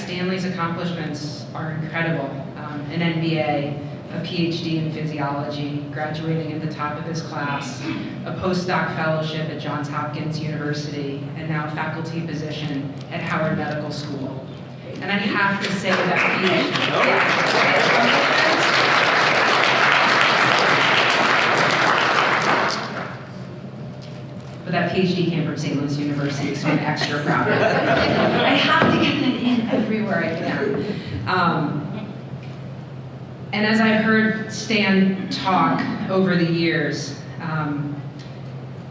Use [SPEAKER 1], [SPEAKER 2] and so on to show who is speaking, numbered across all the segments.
[SPEAKER 1] Stanley's accomplishments are incredible. An MBA, a PhD in physiology, graduating at the top of his class, a postdoc fellowship at Johns Hopkins University, and now a faculty position at Howard Medical School. And I have to say but that PhD came from St. Louis University, so I'm extra proud of it. I have to get them in everywhere I can. And as I've heard Stan talk over the years,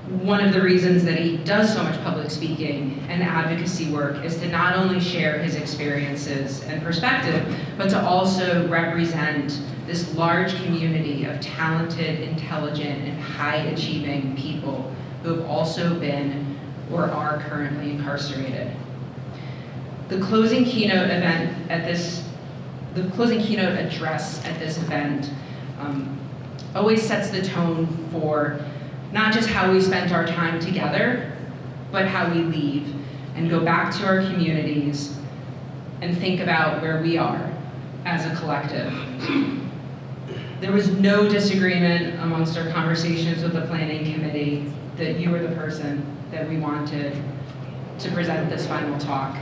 [SPEAKER 1] one of the reasons that he does so much public speaking and advocacy work is to not only share his experiences and perspective, but to also represent this large community of talented, intelligent, and high-achieving people who have also been or are currently incarcerated. The closing keynote address at this event always sets the tone for not just how we spent our time together, but how we leave and go back to our communities and think about where we are as a collective. There was no disagreement amongst our conversations with the planning committee that you were the person that we wanted to present this final talk.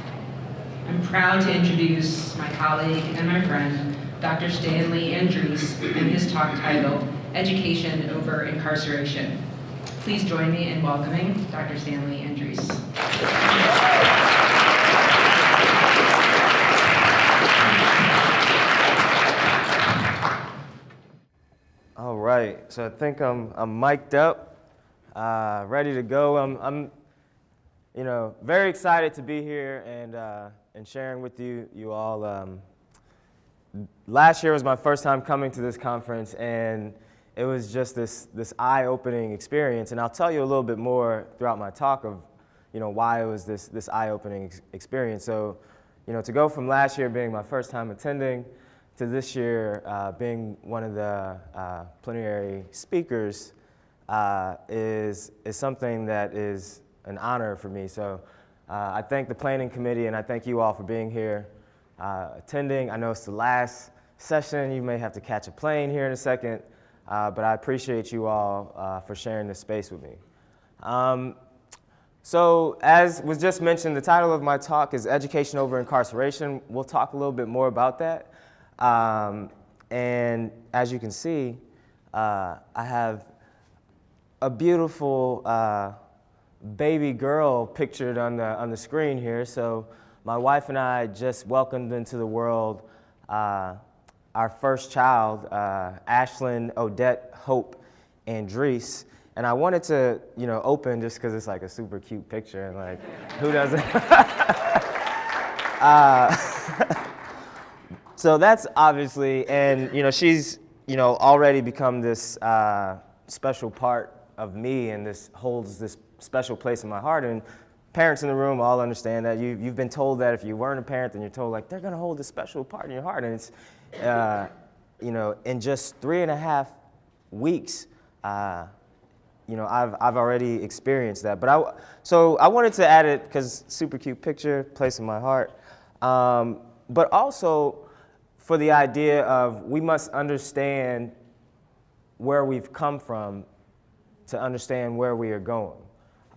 [SPEAKER 1] I'm proud to introduce my colleague and my friend, Dr. Stanley Andrisse, and his talk titled, Education Over Incarceration. Please join me in welcoming Dr. Stanley Andrisse.
[SPEAKER 2] All right, so I think I'm mic'd up, ready to go. I'm very excited to be here and sharing with you all. Last year was my first time coming to this conference, and it was just this eye-opening experience. And I'll tell you a little bit more throughout my talk of why it was this eye-opening experience. So to go from last year being my first time attending to this year being one of the plenary speakers is something that is an honor for me. So I thank the planning committee, and I thank you all for being here, attending. I know it's the last session. You may have to catch a plane here in a second, but I appreciate you all for sharing this space with me. So as was just mentioned, the title of my talk is Education Over Incarceration. We'll talk a little bit more about that. And as you can see, I have a beautiful baby girl pictured on the screen here. So my wife and I just welcomed into the world our first child, Ashlyn Odette Hope Andrisse. And I wanted to, open just because it's like a super cute picture and like, who doesn't? So that's obviously, and she's, already become this special part of me, and this holds this special place in my heart. And parents in the room all understand that. You've been told that if you weren't a parent, then you're told like they're gonna hold a special part in your heart. And it's, in just 3.5 weeks, I've already experienced that. But so I wanted to add it because super cute picture, place in my heart. But also for the idea of we must understand where we've come from to understand where we are going.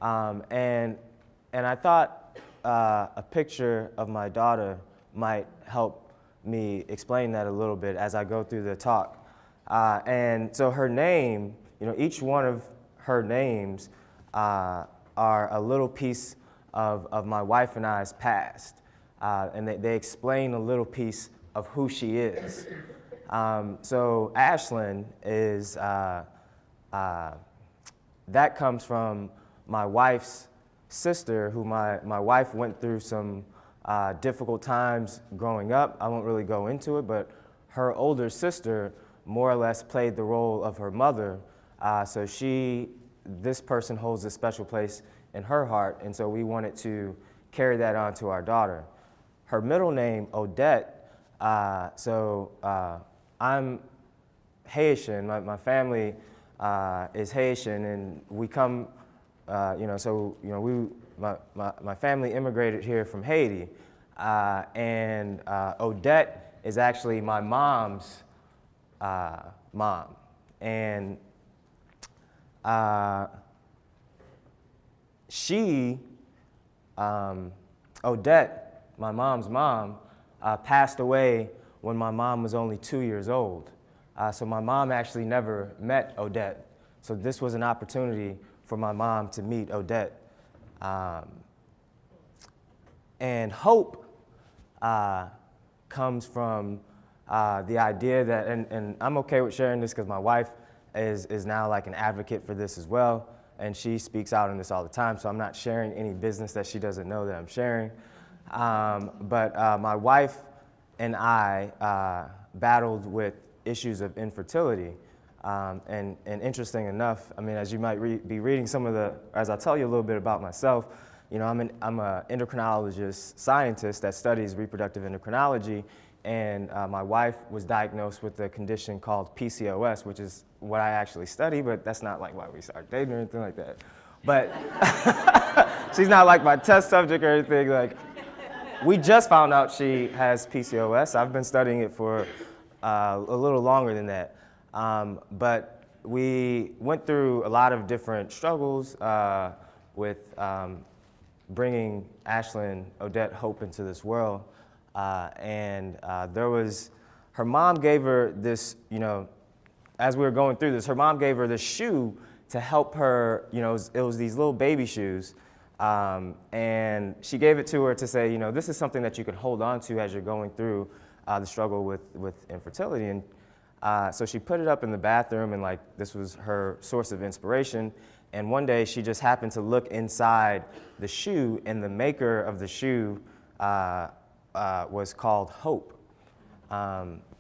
[SPEAKER 2] And I thought a picture of my daughter might help me explain that a little bit as I go through the talk. And so her name, each one of her names are a little piece of my wife and I's past. And they explain a little piece of who she is. So Ashlyn is, that comes from my wife's sister, who my wife went through some difficult times growing up. I won't really go into it, but her older sister more or less played the role of her mother. So this person holds a special place in her heart, and so we wanted to carry that on to our daughter. Her middle name, Odette, I'm Haitian. My family is Haitian, and we come, my family immigrated here from Haiti. and Odette is actually my mom's mom. And Odette, my mom's mom, passed away when my mom was only 2 years old. So my mom actually never met Odette. So this was an opportunity for my mom to meet Odette. And hope comes from the idea that, and I'm okay with sharing this because my wife is now like an advocate for this as well, and she speaks out on this all the time, so I'm not sharing any business that she doesn't know that I'm sharing. But my wife and I battled with issues of infertility. And interesting enough, I mean, as you might be reading as I tell you a little bit about myself, you know, I'm an endocrinologist scientist that studies reproductive endocrinology, and my wife was diagnosed with a condition called PCOS, which is what I actually study, but that's not like why we started dating or anything like that. But she's not like my test subject or anything. Like, we just found out she has PCOS. I've been studying it for a little longer than that. But we went through a lot of different struggles with bringing Ashlyn Odette Hope into this world. Her mom gave her this, you know, as we were going through this, her mom gave her this shoe to help her, you know, it was these little baby shoes. And she gave it to her to say, you know, this is something that you can hold on to as you're going through the struggle with infertility. And so she put it up in the bathroom, and like this was her source of inspiration. And one day she just happened to look inside the shoe, and the maker of the shoe was called Hope.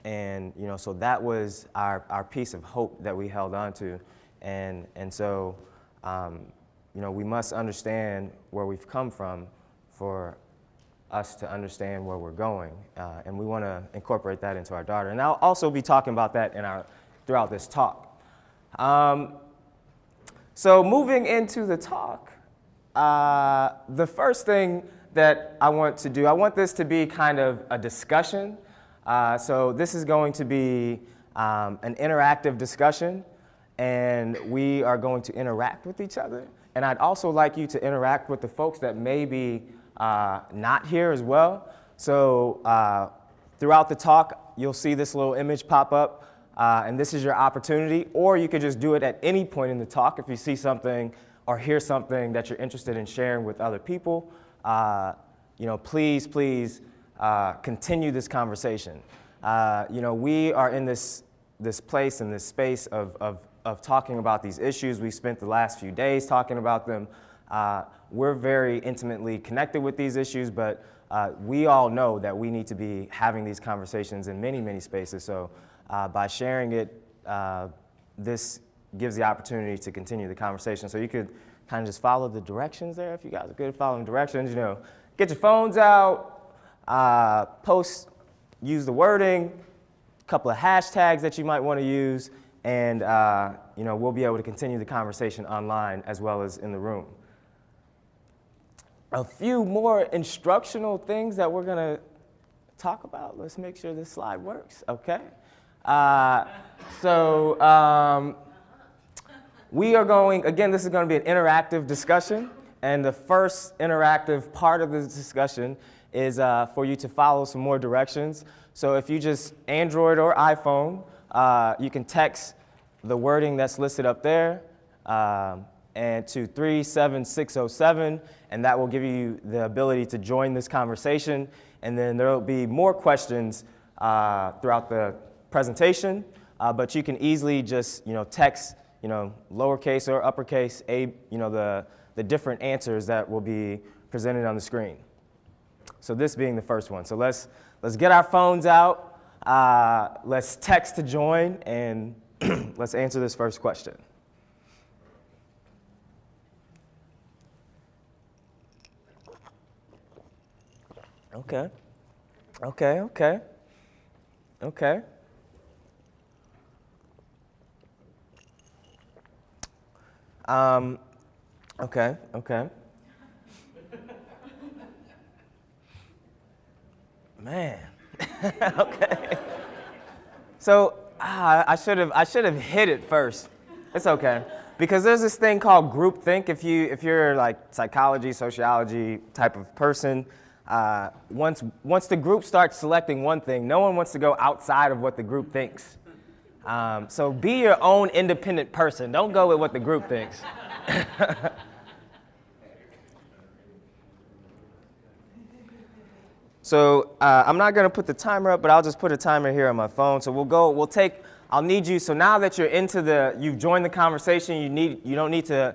[SPEAKER 2] And you know, so that was our piece of hope that we held on to. And so you know, we must understand where we've come from for us to understand where we're going. And we want to incorporate that into our daughter. And I'll also be talking about that throughout this talk. So moving into the talk, the first thing that I want to do, I want this to be kind of a discussion. So this is going to be an interactive discussion, and we are going to interact with each other. And I'd also like you to interact with the folks that may be not here as well. So throughout the talk, you'll see this little image pop up, and this is your opportunity. Or you could just do it at any point in the talk if you see something or hear something that you're interested in sharing with other people. You know, please continue this conversation. You know, we are in this place, in this space of talking about these issues. We spent the last few days talking about them. We're very intimately connected with these issues, but we all know that we need to be having these conversations in many, many spaces. So by sharing it, this gives the opportunity to continue the conversation. So you could kind of just follow the directions there if you guys are good at following directions. You know, get your phones out, use the wording, a couple of hashtags that you might want to use, and you know, we'll be able to continue the conversation online as well as in the room. A few more instructional things that we're going to talk about. Let's make sure this slide works, okay? We are going, again, this is going to be an interactive discussion, and the first interactive part of this discussion is for you to follow some more directions. So if you just Android or iPhone, you can text the wording that's listed up there and to 37607, and that will give you the ability to join this conversation. And then there will be more questions throughout the presentation, but you can easily just, you know, text, you know, lowercase or uppercase, you know, the different answers that will be presented on the screen. So this being the first one. So let's get our phones out, let's text to join, and let's answer this first question. Okay. Okay. Okay. Okay. Okay. Okay. man. Okay. So I should have hit it first. It's okay. Because there's this thing called groupthink. If you're like psychology, sociology type of person, once the group starts selecting one thing, no one wants to go outside of what the group thinks. So be your own independent person. Don't go with what the group thinks. So I'm not going to put the timer up, but I'll just put a timer here on my phone. So I'll need you, so now that you've joined the conversation, you don't need to,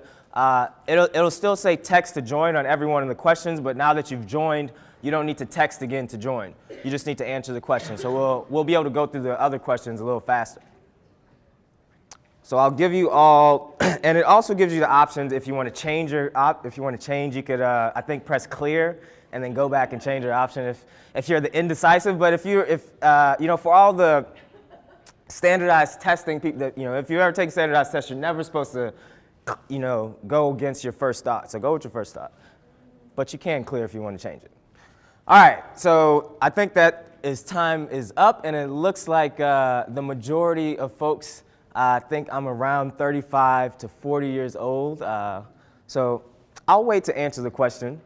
[SPEAKER 2] it'll still say text to join on every one of the questions, but now that you've joined, you don't need to text again to join. You just need to answer the question. So we'll be able to go through the other questions a little faster. So I'll give you all, and it also gives you the options if you want to change you could, I think, press clear and then go back and change your option if you're the indecisive. But if for all the standardized testing people, if you ever take a standardized test, you're never supposed to, go against your first thought. So go with your first thought. But you can clear if you want to change it. All right, so I think that time is up, and it looks like the majority of folks think I'm around 35 to 40 years old. So I'll wait to answer the question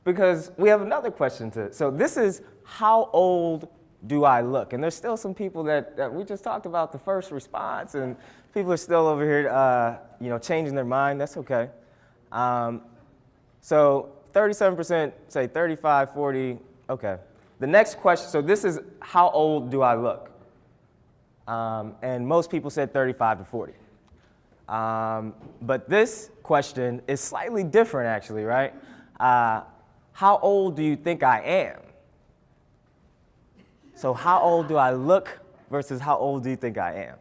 [SPEAKER 2] because we have another question so this is, how old do I look? And there's still some people that we just talked about the first response, and people are still over here, changing their mind. That's okay. So 37% say 35, 40, okay. The next question, so this is, how old do I look? And most people said 35 to 40. But this question is slightly different, actually, right? How old do you think I am? So how old do I look versus how old do you think I am?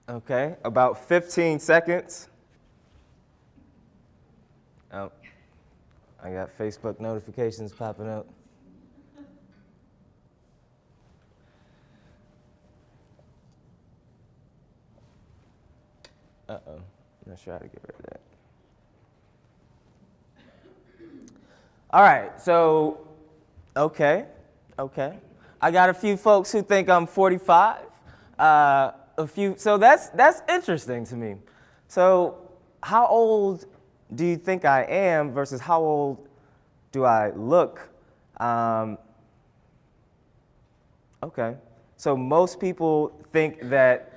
[SPEAKER 2] Okay, about 15 seconds. Oh, I got Facebook notifications popping up. Uh-oh, I'm not sure how to get rid of that. All right, so, okay. I got a few folks who think I'm 45. So that's interesting to me. So how old do you think I am versus how old do I look? Okay. So most people think that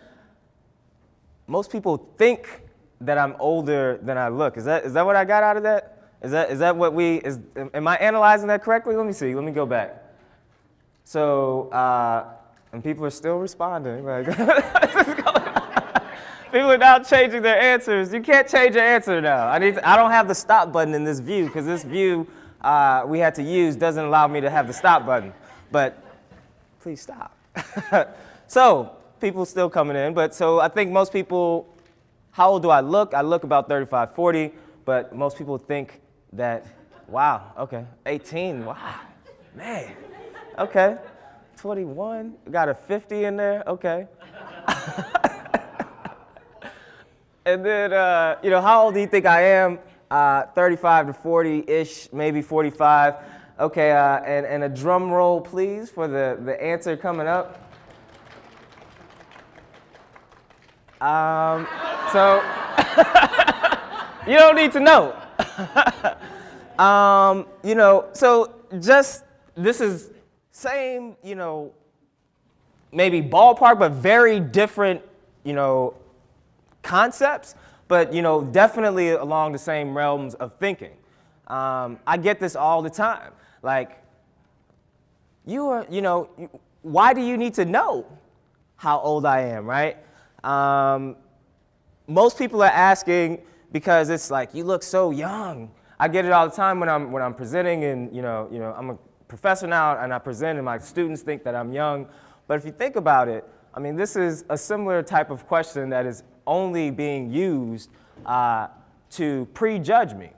[SPEAKER 2] I'm older than I look. Is that what I got out of that? Is that what am I analyzing that correctly? Let me see. Let me go back. So, and people are still responding. Like, people are now changing their answers. You can't change your answer now. I don't have the stop button in this view, because this view we had to use doesn't allow me to have the stop button. But please stop. So people still coming in. But so I think most people, how old do I look? I look about 35, 40. But most people think that, wow, okay, 18, wow, man, okay. 21, got a 50 in there, okay. And then, how old do you think I am? 35 to 40-ish, maybe 45. Okay, and a drum roll, please, for the answer coming up. So, you don't need to know. So just, this is same, maybe ballpark, but very different, concepts, but, definitely along the same realms of thinking. I get this all the time. Like, why do you need to know how old I am, right? Most people are asking because it's like, you look so young. I get it all the time when I'm presenting, and, I'm a professor now and I present and my students think that I'm young. But if you think about it, I mean, this is a similar type of question that is only being used to prejudge me.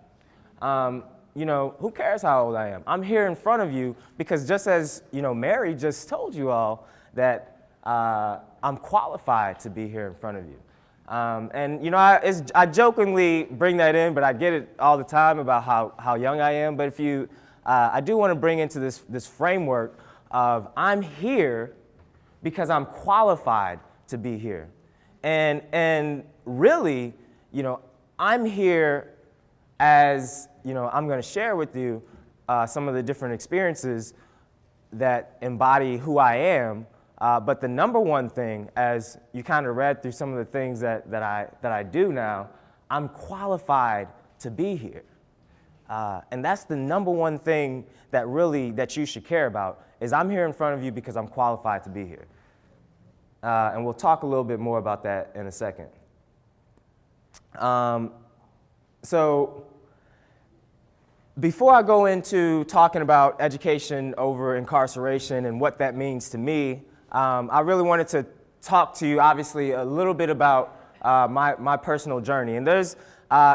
[SPEAKER 2] You know, who cares how old I am? I'm here in front of you because just as, you know, Mary just told you all that I'm qualified to be here in front of you. And, you know, I jokingly bring that in, but I get it all the time about how young I am. But if you, I do want to bring into this framework of I'm here because I'm qualified to be here. And really, you know, I'm here as, you know, I'm going to share with you some of the different experiences that embody who I am. But the number one thing, as you kind of read through some of the things that I do now, I'm qualified to be here. And that's the number one thing that you should care about, is I'm here in front of you because I'm qualified to be here. And we'll talk a little bit more about that in a second. So before I go into talking about education over incarceration and what that means to me, I really wanted to talk to you, obviously, a little bit about my personal journey. And there's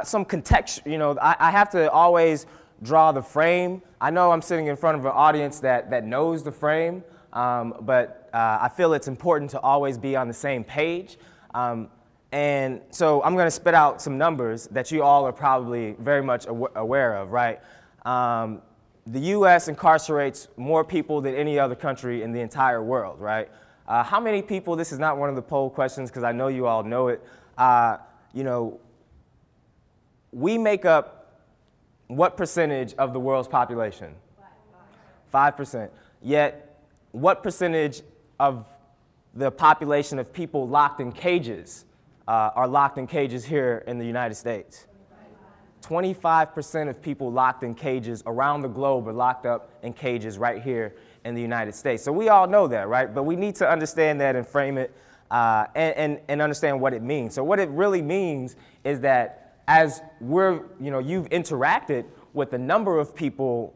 [SPEAKER 2] some context, you know, I have to always draw the frame. I know I'm sitting in front of an audience that knows the frame, but I feel it's important to always be on the same page. And so I'm going to spit out some numbers that you all are probably very much aware of, right? The U.S. incarcerates more people than any other country in the entire world, right? How many people, this is not one of the poll questions because I know you all know it, you know, we make up what percentage of the world's population? 5%. Yet, what percentage of the population of people locked in cages are locked in cages here in the United States? 25% of people locked in cages around the globe are locked up in cages right here in the United States. So we all know that, right? But we need to understand that and frame it and understand what it means. So what it really means is that as you've interacted with a number of people,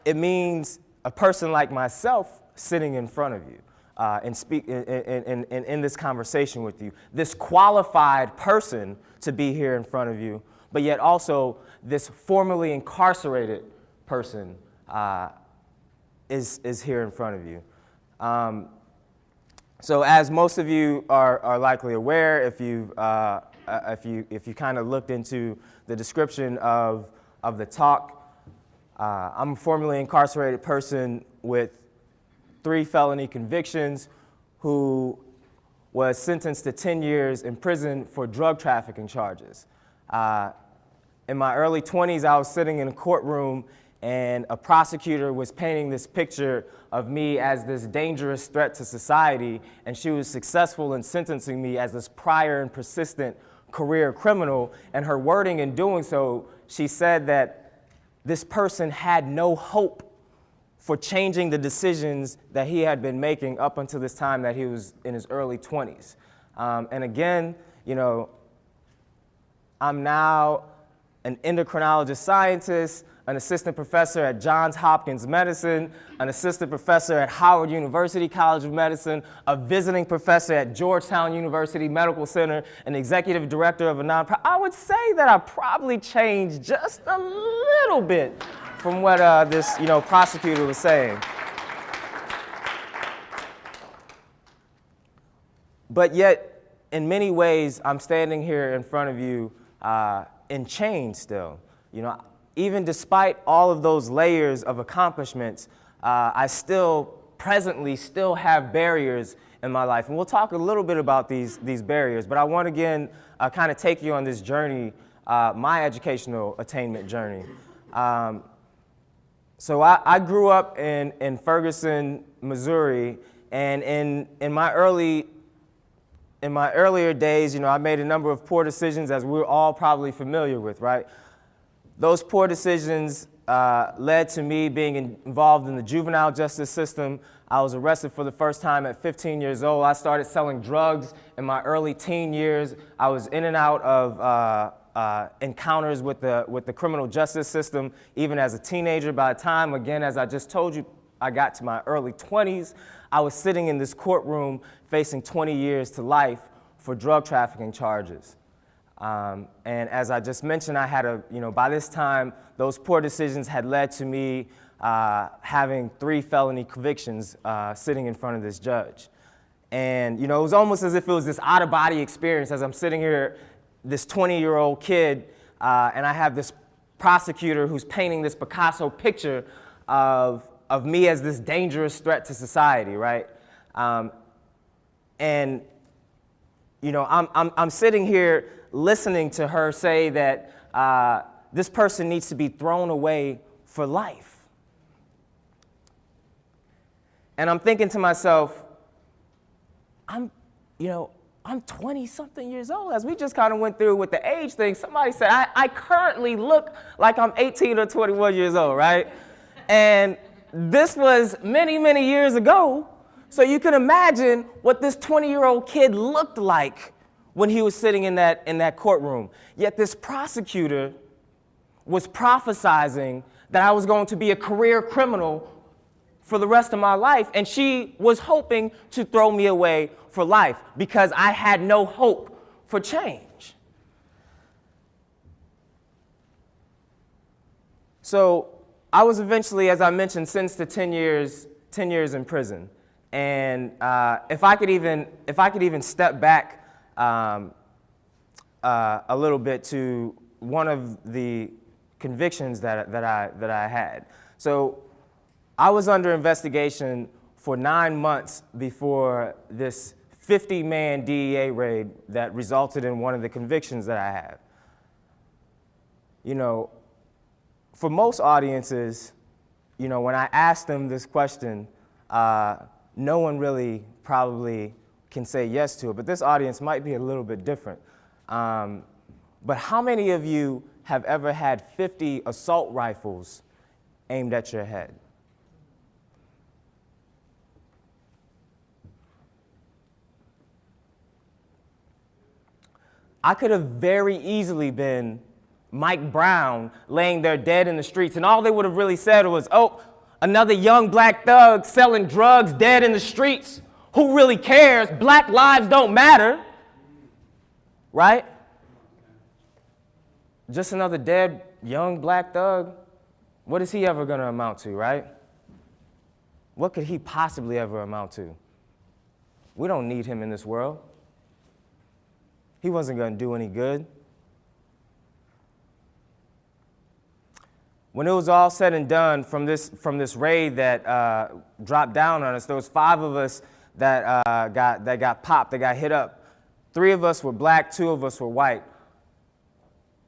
[SPEAKER 2] it means a person like myself sitting in front of you and speak in this conversation with you, this qualified person to be here in front of you, but yet also this formerly incarcerated person is here in front of you. So as most of you are likely aware, if you kind of looked into the description of the talk, I'm a formerly incarcerated person with 3 felony convictions who was sentenced to 10 years in prison for drug trafficking charges. In my early 20s, I was sitting in a courtroom and a prosecutor was painting this picture of me as this dangerous threat to society, and she was successful in sentencing me as this prior and persistent career criminal. And her wording in doing so, she said that this person had no hope for changing the decisions that he had been making up until this time that he was in his early 20s. And again, you know, I'm now an endocrinologist scientist, an assistant professor at Johns Hopkins Medicine, an assistant professor at Howard University College of Medicine, a visiting professor at Georgetown University Medical Center, an executive director of a nonprofit. I would say that I probably changed just a little bit from what this prosecutor was saying. But yet, in many ways, I'm standing here in front of you in chains still. You know, even despite all of those layers of accomplishments, I presently still have barriers in my life. And we'll talk a little bit about these barriers, but I want to again kind of take you on this journey, my educational attainment journey. So I grew up in Ferguson, Missouri, and in my earlier days, you know, I made a number of poor decisions, as we're all probably familiar with, right? Those poor decisions led to me being involved in the juvenile justice system. I was arrested for the first time at 15 years old. I started selling drugs in my early teen years. I was in and out encounters with the criminal justice system, even as a teenager. By the time, again, as I just told you, I got to my early 20s, I was sitting in this courtroom facing 20 years to life for drug trafficking charges. And as I just mentioned, I had by this time, those poor decisions had led to me having 3 felony convictions sitting in front of this judge. And, it was almost as if it was this out-of-body experience as I'm sitting here, this 20-year-old kid, and I have this prosecutor who's painting this Picasso picture of me as this dangerous threat to society, right? And, I'm sitting here listening to her say that this person needs to be thrown away for life. And I'm thinking to myself, I'm 20-something years old. As we just kind of went through with the age thing, somebody said, I currently look like I'm 18 or 21 years old, right? And this was many, many years ago. So you can imagine what this 20-year-old kid looked like when he was sitting in that courtroom. Yet this prosecutor was prophesizing that I was going to be a career criminal for the rest of my life, and she was hoping to throw me away for life because I had no hope for change. So I was eventually, as I mentioned, sentenced to 10 years in prison. And if I could even step back a little bit to one of the convictions that I had. So I was under investigation for 9 months before this 50-man DEA raid that resulted in one of the convictions that I have. For most audiences, when I ask them this question, no one really probably can say yes to it, but this audience might be a little bit different. But how many of you have ever had 50 assault rifles aimed at your head? I could have very easily been Mike Brown laying there dead in the streets, and all they would have really said was, oh, another young black thug selling drugs dead in the streets. Who really cares? Black lives don't matter, right? Just another dead young black thug. What is he ever going to amount to, right? What could he possibly ever amount to? We don't need him in this world. He wasn't going to do any good. When it was all said and done from this raid that dropped down on us, there was 5 of us that got popped, that got hit up. 3 of us were black, 2 of us were white.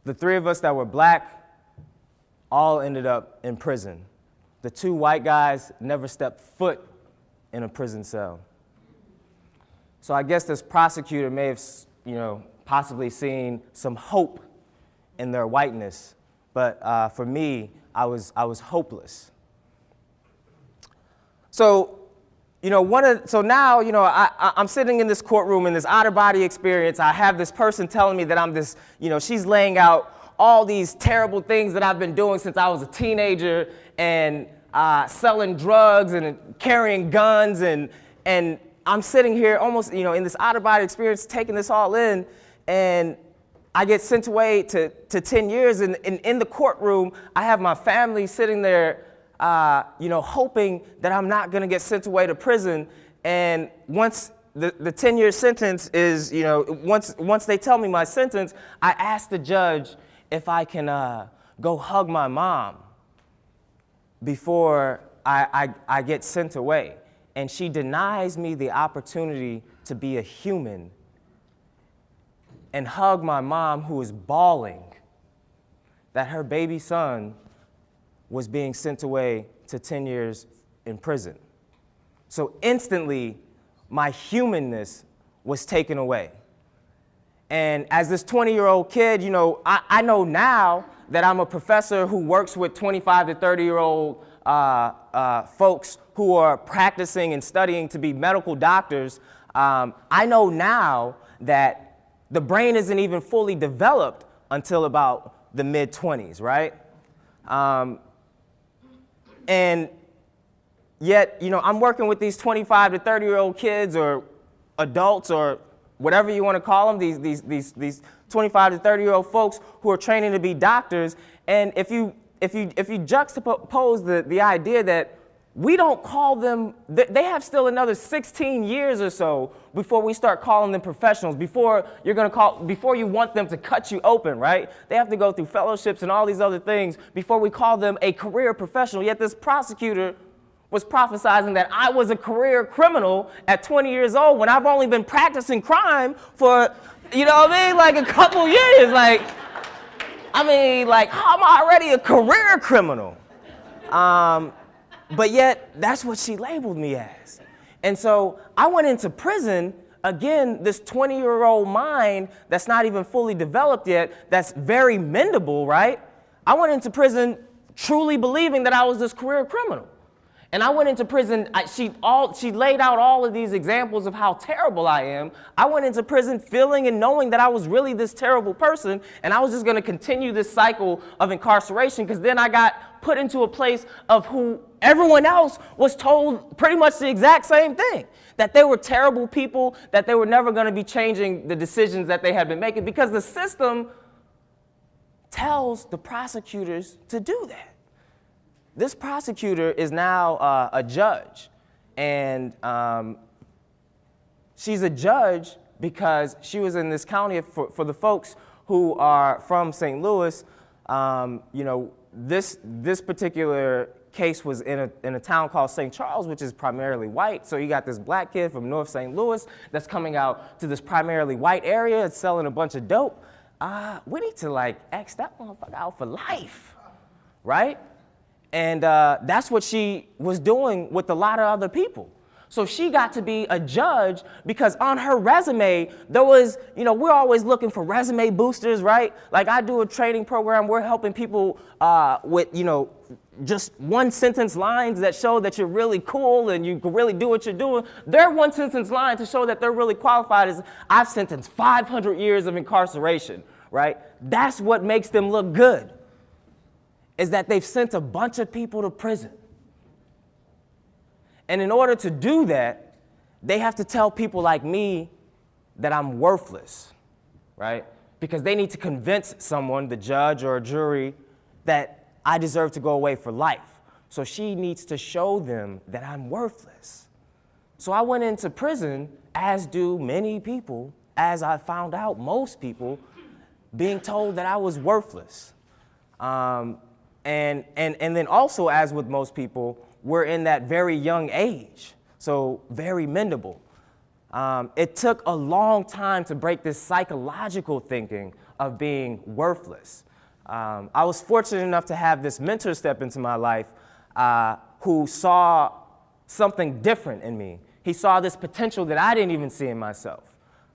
[SPEAKER 2] The 3 of us that were black all ended up in prison. The 2 white guys never stepped foot in a prison cell. So I guess this prosecutor may have, possibly seen some hope in their whiteness, but for me, I was hopeless. So, now, I'm sitting in this courtroom in this out-of-body experience. I have this person telling me that I'm this, she's laying out all these terrible things that I've been doing since I was a teenager, and selling drugs and carrying guns, and I'm sitting here almost, in this out-of-body experience, taking this all in, and I get sent away to 10 years, and in the courtroom, I have my family sitting there, hoping that I'm not going to get sent away to prison. And once the 10-year sentence is, once they tell me my sentence, I ask the judge if I can go hug my mom before I get sent away. And she denies me the opportunity to be a human and hug my mom, who is bawling that her baby son was being sent away to 10 years in prison. So instantly, my humanness was taken away. And as this 20-year-old kid, I know now that I'm a professor who works with 25 to 30-year-old folks who are practicing and studying to be medical doctors. I know now that the brain isn't even fully developed until about the mid-20s, right? And yet, I'm working with these 25 to 30-year-old kids or adults or whatever you want to call them, these 25 to 30-year-old folks who are training to be doctors. And if you juxtapose the idea that we don't call them, they have still another 16 years or so before we start calling them professionals, before you want them to cut you open, right? They have to go through fellowships and all these other things before we call them a career professional. Yet this prosecutor was prophesizing that I was a career criminal at 20 years old when I've only been practicing crime for, like a couple years. How am I already a career criminal? But yet, that's what she labeled me as. And so I went into prison, again, this 20-year-old mind that's not even fully developed yet, that's very mendable, right? I went into prison truly believing that I was this career criminal. And I went into prison, she laid out all of these examples of how terrible I am. I went into prison feeling and knowing that I was really this terrible person, and I was just gonna continue this cycle of incarceration, because then I got put into a place of who everyone else was told pretty much the exact same thing, that they were terrible people, that they were never gonna be changing the decisions that they had been making, because the system tells the prosecutors to do that. This prosecutor is now a judge, and she's a judge because she was in this county. For the folks who are from St. Louis, this particular case was in a town called St. Charles, which is primarily white. So you got this black kid from North St. Louis that's coming out to this primarily white area and selling a bunch of dope. We need to X that motherfucker out for life, right? And that's what she was doing with a lot of other people. So she got to be a judge because on her resume, there was, we're always looking for resume boosters, right? Like I do a training program, we're helping people with, just one sentence lines that show that you're really cool and you can really do what you're doing. Their one sentence line to show that they're really qualified is, I've sentenced 500 years of incarceration, right? That's what makes them look good, is that they've sent a bunch of people to prison. And in order to do that, they have to tell people like me that I'm worthless, right? Because they need to convince someone, the judge or a jury, that I deserve to go away for life. So she needs to show them that I'm worthless. So I went into prison, as do many people, as I found out most people, being told that I was worthless. And then also, as with most people, we're in that very young age, so very mendable. It took a long time to break this psychological thinking of being worthless. I was fortunate enough to have this mentor step into my life who saw something different in me. He saw this potential that I didn't even see in myself.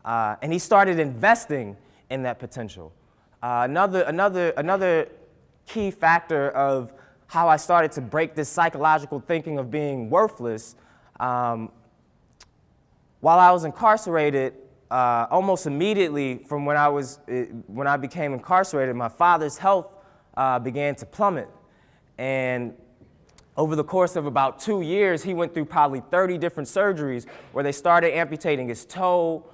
[SPEAKER 2] And he started investing in that potential. Another key factor of how I started to break this psychological thinking of being worthless, while I was incarcerated, almost immediately from when I became incarcerated, my father's health began to plummet. And over the course of about 2 years, he went through probably 30 different surgeries where they started amputating his toe,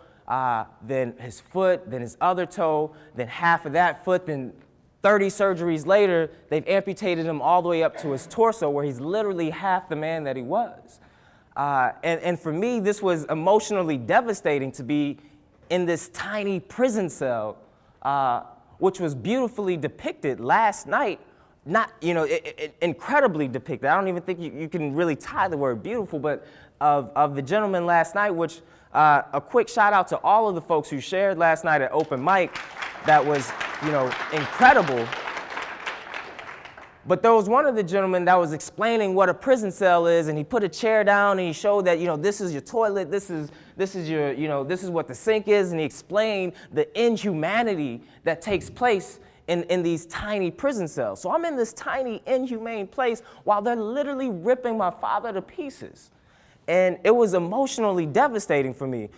[SPEAKER 2] then his foot, then his other toe, then half of that foot, then 30 surgeries later, they've amputated him all the way up to his torso, where he's literally half the man that he was. And for me, this was emotionally devastating to be in this tiny prison cell, which was beautifully depicted last night. Not, incredibly depicted. I don't even think you can really tie the word beautiful, but of the gentleman last night, which a quick shout out to all of the folks who shared last night at Open Mic. That was, incredible. But there was one of the gentlemen that was explaining what a prison cell is, and he put a chair down and he showed that, this is your toilet, this is your, this is what the sink is, and he explained the inhumanity that takes place in these tiny prison cells. So I'm in this tiny, inhumane place while they're literally ripping my father to pieces. And it was emotionally devastating for me.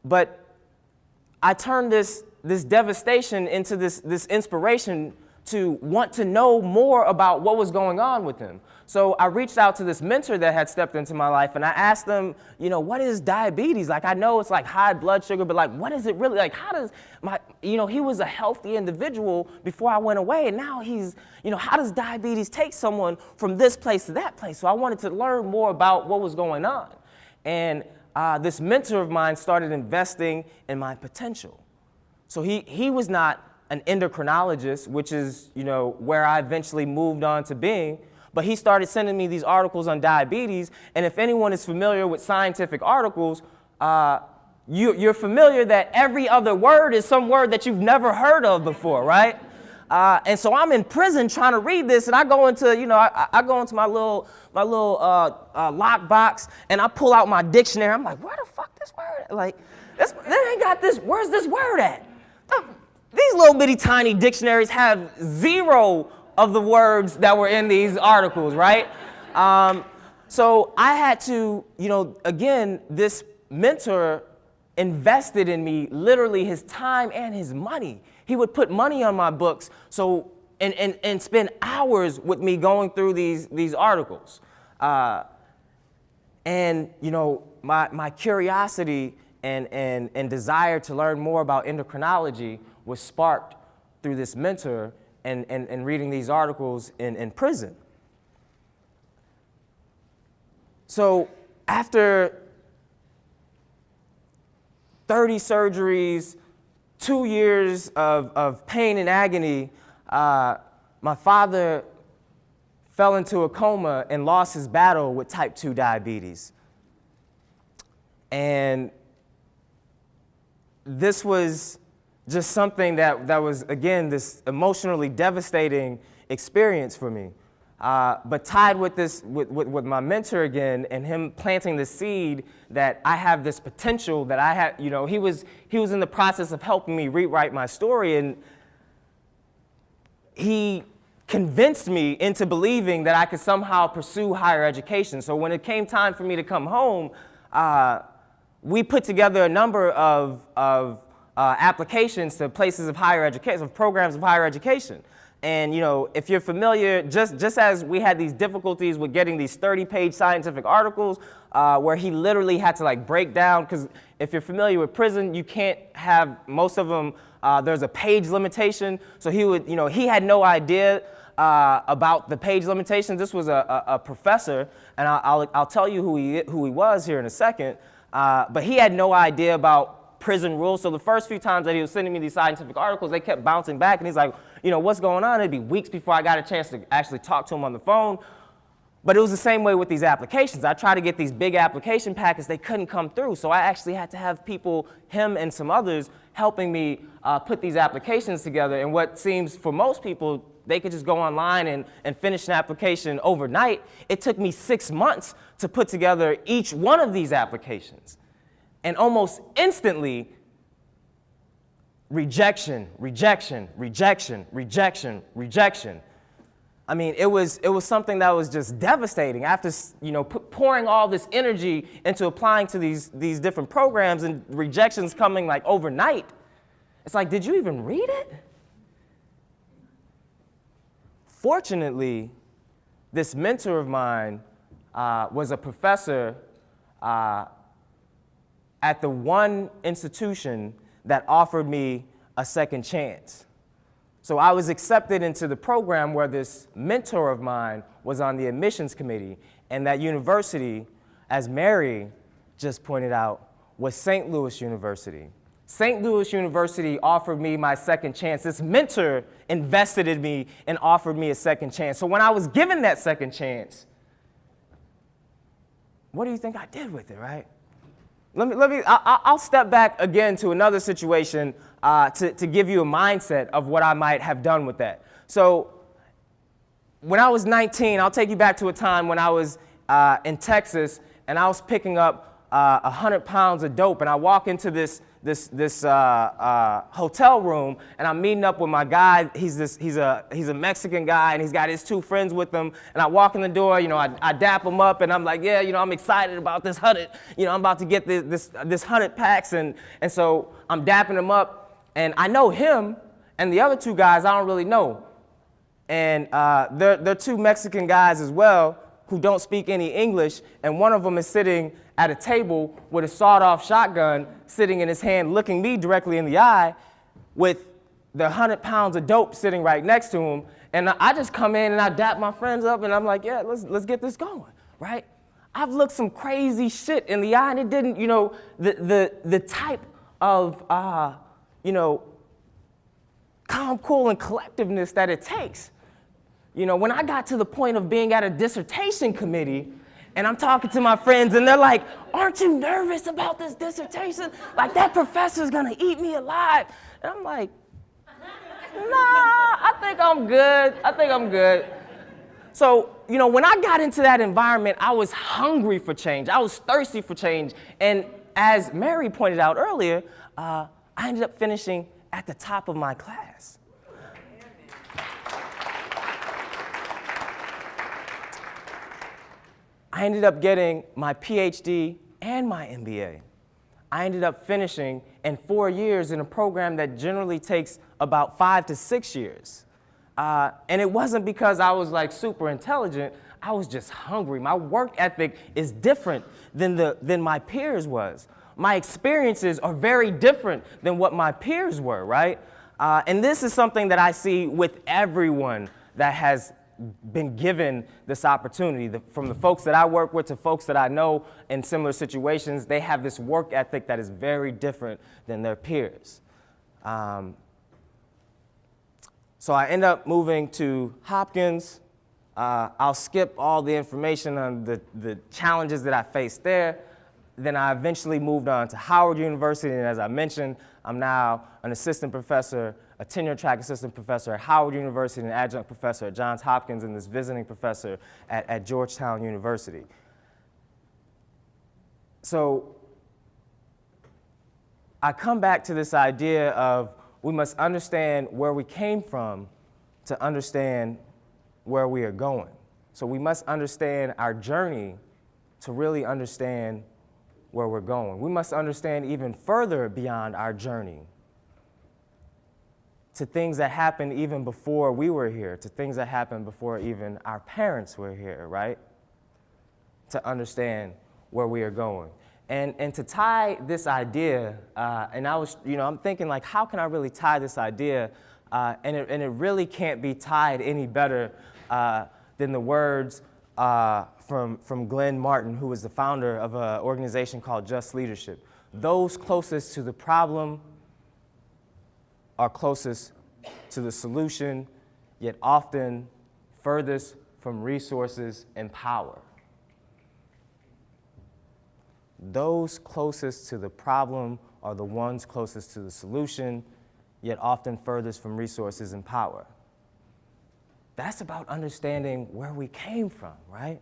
[SPEAKER 2] But I turned this this devastation into this inspiration to want to know more about what was going on with him. So I reached out to this mentor that had stepped into my life, and I asked them, what is diabetes? Like, I know it's like high blood sugar, but like, what is it really? Like, how does he was a healthy individual before I went away, and now he's, how does diabetes take someone from this place to that place? So I wanted to learn more about what was going on. And this mentor of mine started investing in my potential. So he was not an endocrinologist, which is, where I eventually moved on to being, but he started sending me these articles on diabetes. And if anyone is familiar with scientific articles, you're familiar that every other word is some word that you've never heard of before, right? And so I'm in prison trying to read this, and I go into, I go into my little lock box, and I pull out my dictionary. I'm like, where the fuck this word? Like, they ain't got this. Where's this word at? These little bitty tiny dictionaries have zero of the words that were in these articles, right? So I had to, again, this mentor invested in me, literally his time and his money. He would put money on my books, and spend hours with me going through these articles. And my curiosity and desire to learn more about endocrinology was sparked through this mentor and reading these articles in prison. So after 30 surgeries, 2 years of pain and agony, my father fell into a coma and lost his battle with type 2 diabetes. And this was just something that was, again, this emotionally devastating experience for me. But tied with this, with my mentor again, and him planting the seed that I have this potential that I had, he was in the process of helping me rewrite my story, and he convinced me into believing that I could somehow pursue higher education. So when it came time for me to come home, we put together a number of applications to places of higher education, of programs of higher education. And if you're familiar, just as we had these difficulties with getting these 30-page scientific articles, where he literally had to break down, because if you're familiar with prison, you can't have most of them. There's a page limitation, so he had no idea about the page limitations. This was a professor, and I'll tell you who he was here in a second. But he had no idea about prison rules. So the first few times that he was sending me these scientific articles, they kept bouncing back, and he's like, what's going on? It'd be weeks before I got a chance to actually talk to him on the phone. But it was the same way with these applications. I tried to get these big application packets, they couldn't come through. So I actually had to have people, him and some others, helping me put these applications together. And what seems for most people, they could just go online and finish an application overnight. It took me 6 months to put together each one of these applications. And almost instantly, rejection, rejection, rejection, rejection, rejection. I mean, it was something that was just devastating. After pouring all this energy into applying to these different programs and rejections coming overnight, it's like, did you even read it? Fortunately, this mentor of mine was a professor at the one institution that offered me a second chance. So I was accepted into the program where this mentor of mine was on the admissions committee, and that university, as Mary just pointed out, was St. Louis University. St. Louis University offered me my second chance. This mentor invested in me and offered me a second chance. So when I was given that second chance, what do you think I did with it, right? I'll step back again to another situation to give you a mindset of what I might have done with that. So when I was 19, I'll take you back to a time when I was in Texas, and I was picking up 100 pounds of dope, and I walk into this hotel room, and I'm meeting up with my guy. He's a Mexican guy, and he's got his 2 friends with him. And I walk in the door, I dap him up, and I'm like, yeah, I'm excited about this 100. I'm about to get this 100 packs, and so I'm dapping him up, and I know him, and the other two guys I don't really know. And they're two Mexican guys as well who don't speak any English, and one of them is sitting at a table with a sawed-off shotgun sitting in his hand, looking me directly in the eye, with the 100 pounds of dope sitting right next to him. And I just come in and I dap my friends up, and I'm like, yeah, let's get this going, right? I've looked some crazy shit in the eye, and it didn't, the type of, calm, cool, and collectiveness that it takes. When I got to the point of being at a dissertation committee, and I'm talking to my friends, and they're like, aren't you nervous about this dissertation? Like, that professor's gonna eat me alive. And I'm like, nah, I think I'm good. So, when I got into that environment, I was hungry for change. I was thirsty for change. And as Mary pointed out earlier, I ended up finishing at the top of my class. I ended up getting my PhD and my MBA. I ended up finishing in 4 years in a program that generally takes about 5 to 6 years. And it wasn't because I was like super intelligent, I was just hungry. My work ethic is different than my peers was. My experiences are very different than what my peers were, right? And this is something that I see with everyone that has been given this opportunity. From the folks that I work with to folks that I know in similar situations, they have this work ethic that is very different than their peers. So I end up moving to Hopkins. I'll skip all the information on the challenges that I faced there. Then I eventually moved on to Howard University, and as I mentioned, I'm now an assistant professor, a tenure-track assistant professor at Howard University, and an adjunct professor at Johns Hopkins, and this visiting professor at Georgetown University. So I come back to this idea of we must understand where we came from to understand where we are going. So we must understand our journey to really understand where we're going. We must understand even further beyond our journey to things that happened even before we were here, to things that happened before even our parents were here, right? To understand where we are going. And to tie this idea, and I was, I'm thinking like, how can I really tie this idea? And it really can't be tied any better than the words from Glenn Martin, who was the founder of an organization called Just Leadership. Those closest to the problem are closest to the solution, yet often furthest from resources and power. Those closest to the problem are the ones closest to the solution, yet often furthest from resources and power. That's about understanding where we came from, right?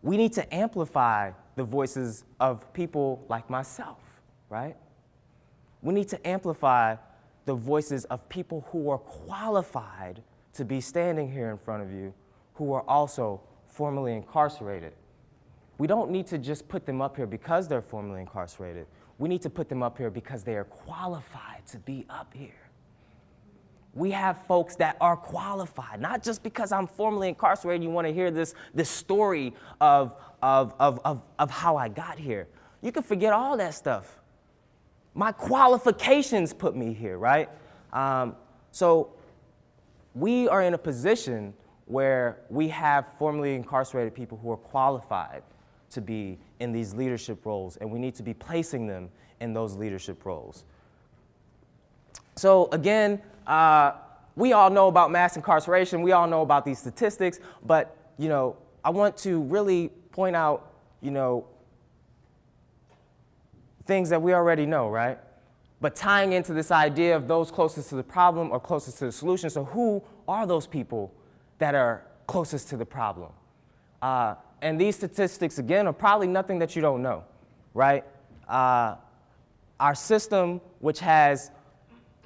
[SPEAKER 2] We need to amplify the voices of people like myself, right? We need to amplify the voices of people who are qualified to be standing here in front of you, who are also formerly incarcerated. We don't need to just put them up here because they're formerly incarcerated. We need to put them up here because they are qualified to be up here. We have folks that are qualified, not just because I'm formerly incarcerated, you want to hear this story of how I got here. You can forget all that stuff. My qualifications put me here, right? So we are in a position where we have formerly incarcerated people who are qualified to be in these leadership roles, and we need to be placing them in those leadership roles. So again, we all know about mass incarceration. We all know about these statistics, but I want to really point out, things that we already know, right? But tying into this idea of those closest to the problem or closest to the solution. So who are those people that are closest to the problem? And these statistics, again, are probably nothing that you don't know, right? Our system, which has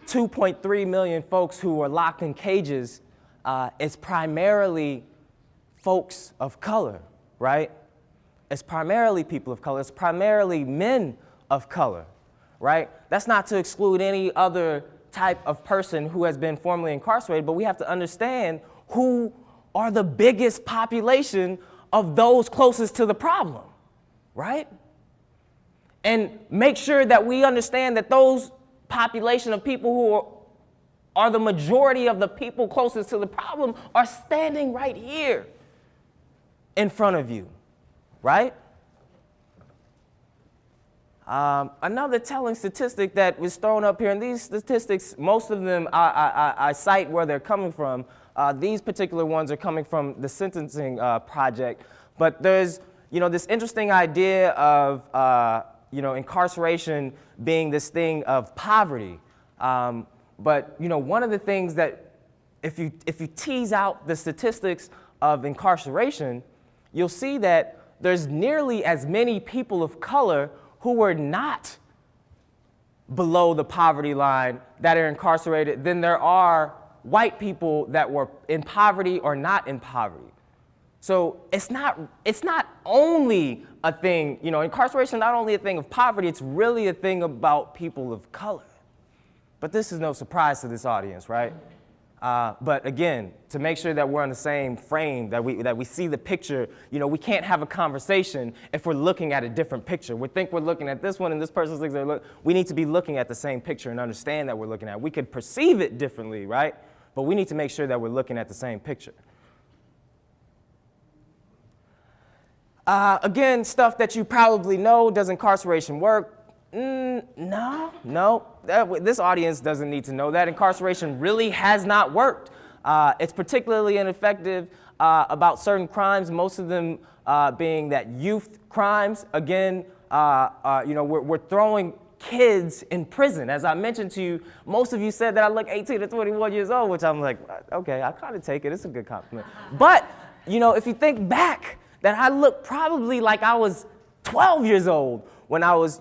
[SPEAKER 2] 2.3 million folks who are locked in cages, is primarily folks of color, right? It's primarily people of color. It's primarily men of color, right? That's not to exclude any other type of person who has been formerly incarcerated, but we have to understand who are the biggest population of those closest to the problem, right? And make sure that we understand that those population of people who are the majority of the people closest to the problem are standing right here in front of you, right? Another telling statistic that was thrown up here, and these statistics, most of them I cite where they're coming from. These particular ones are coming from the Sentencing Project, but there's this interesting idea of incarceration being this thing of poverty. But one of the things that if you tease out the statistics of incarceration, you'll see that there's nearly as many people of color who were not below the poverty line that are incarcerated than there are white people that were in poverty or not in poverty. So it's not only a thing, incarceration is not only a thing of poverty, it's really a thing about people of color. But this is no surprise to this audience, right? But again, to make sure that we're on the same frame, that we see the picture, we can't have a conversation if we're looking at a different picture. We think we're looking at this one and this person thinks they're looking. We need to be looking at the same picture and understand that we're looking at it. We could perceive it differently, right? But we need to make sure that we're looking at the same picture. Again, stuff that you probably know, does incarceration work? No. This audience doesn't need to know that. Incarceration really has not worked. It's particularly ineffective about certain crimes, most of them being that youth crimes. Again, we're throwing kids in prison. As I mentioned to you, most of you said that I look 18 to 21 years old, which I'm like, okay, I kind of take it. It's a good compliment. But, if you think back, that I look probably like I was 12 years old when I was,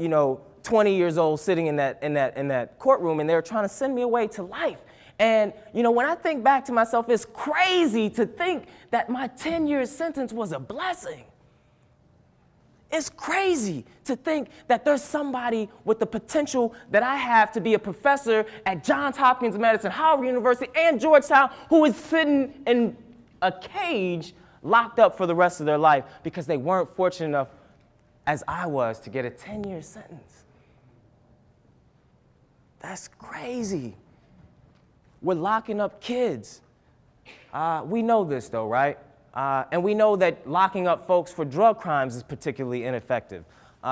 [SPEAKER 2] 20 years old sitting in that courtroom, and they were trying to send me away to life. And, when I think back to myself, it's crazy to think that my 10-year sentence was a blessing. It's crazy to think that there's somebody with the potential that I have to be a professor at Johns Hopkins Medicine, Howard University, and Georgetown, who is sitting in a cage locked up for the rest of their life because they weren't fortunate enough, as I was, to get a 10-year sentence. That's crazy. We're locking up kids. We know this, though, right? And we know that locking up folks for drug crimes is particularly ineffective.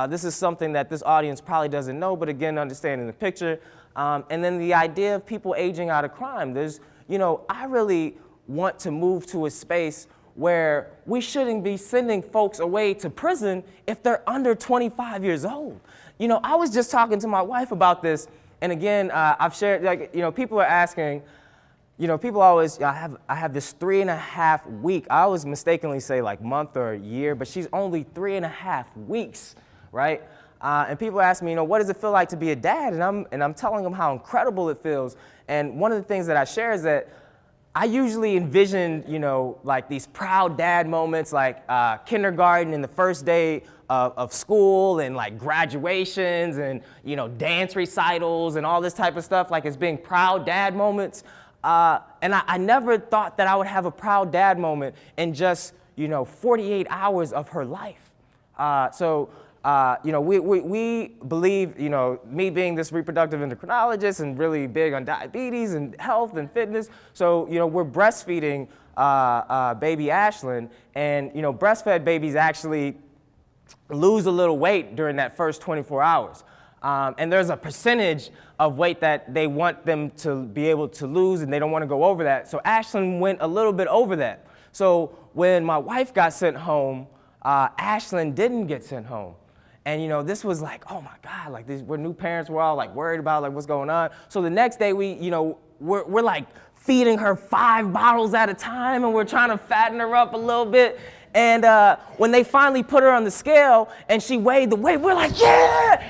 [SPEAKER 2] This is something that this audience probably doesn't know, but again, understanding the picture. And then the idea of people aging out of crime. There's, I really want to move to a space where we shouldn't be sending folks away to prison if they're under 25 years old. I was just talking to my wife about this, and again, I've shared, people are asking, people always, I have this 3.5 week, I always mistakenly say like month or year, but she's only 3.5 weeks, right? And people ask me, what does it feel like to be a dad? And I'm telling them how incredible it feels. And one of the things that I share is that I usually envision, like these proud dad moments, like kindergarten and the first day of school and like graduations and, dance recitals and all this type of stuff, like as being proud dad moments. And I never thought that I would have a proud dad moment in just, 48 hours of her life. We believe, me being this reproductive endocrinologist and really big on diabetes and health and fitness. So, we're breastfeeding baby Ashlyn, and, breastfed babies actually lose a little weight during that first 24 hours. And there's a percentage of weight that they want them to be able to lose, and they don't want to go over that. So Ashlyn went a little bit over that. So when my wife got sent home, Ashlyn didn't get sent home. And, this was like, oh my God, like we're new parents, we're all like worried about like what's going on. So the next day we're like feeding her 5 bottles at a time, and we're trying to fatten her up a little bit. And when they finally put her on the scale and she weighed the weight, we're like, yeah,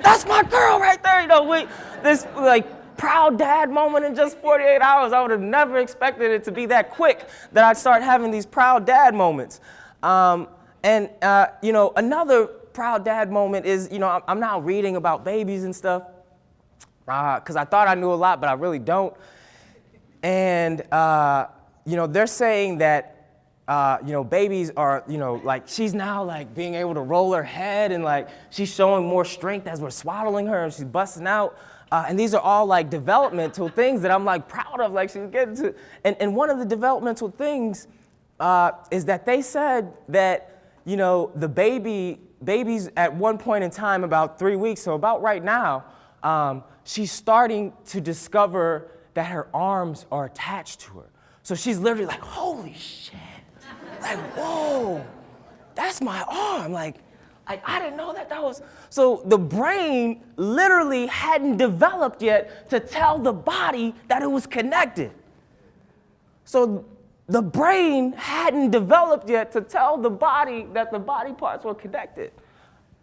[SPEAKER 2] that's my girl right there. This like proud dad moment in just 48 hours. I would have never expected it to be that quick that I'd start having these proud dad moments. Another proud dad moment is, I'm now reading about babies and stuff, because I thought I knew a lot, but I really don't. And, they're saying that, babies are, like she's now like being able to roll her head and like she's showing more strength as we're swaddling her and she's busting out. And these are all like developmental things that I'm like proud of, like she's getting to. And one of the developmental things is that they said that, the babies at one point in time, about 3 weeks, so about right now, she's starting to discover that her arms are attached to her. So she's literally like, holy shit. Like, whoa, that's my arm. Like, I didn't know that was. So the brain literally hadn't developed yet to tell the body that it was connected. So the brain hadn't developed yet to tell the body that the body parts were connected.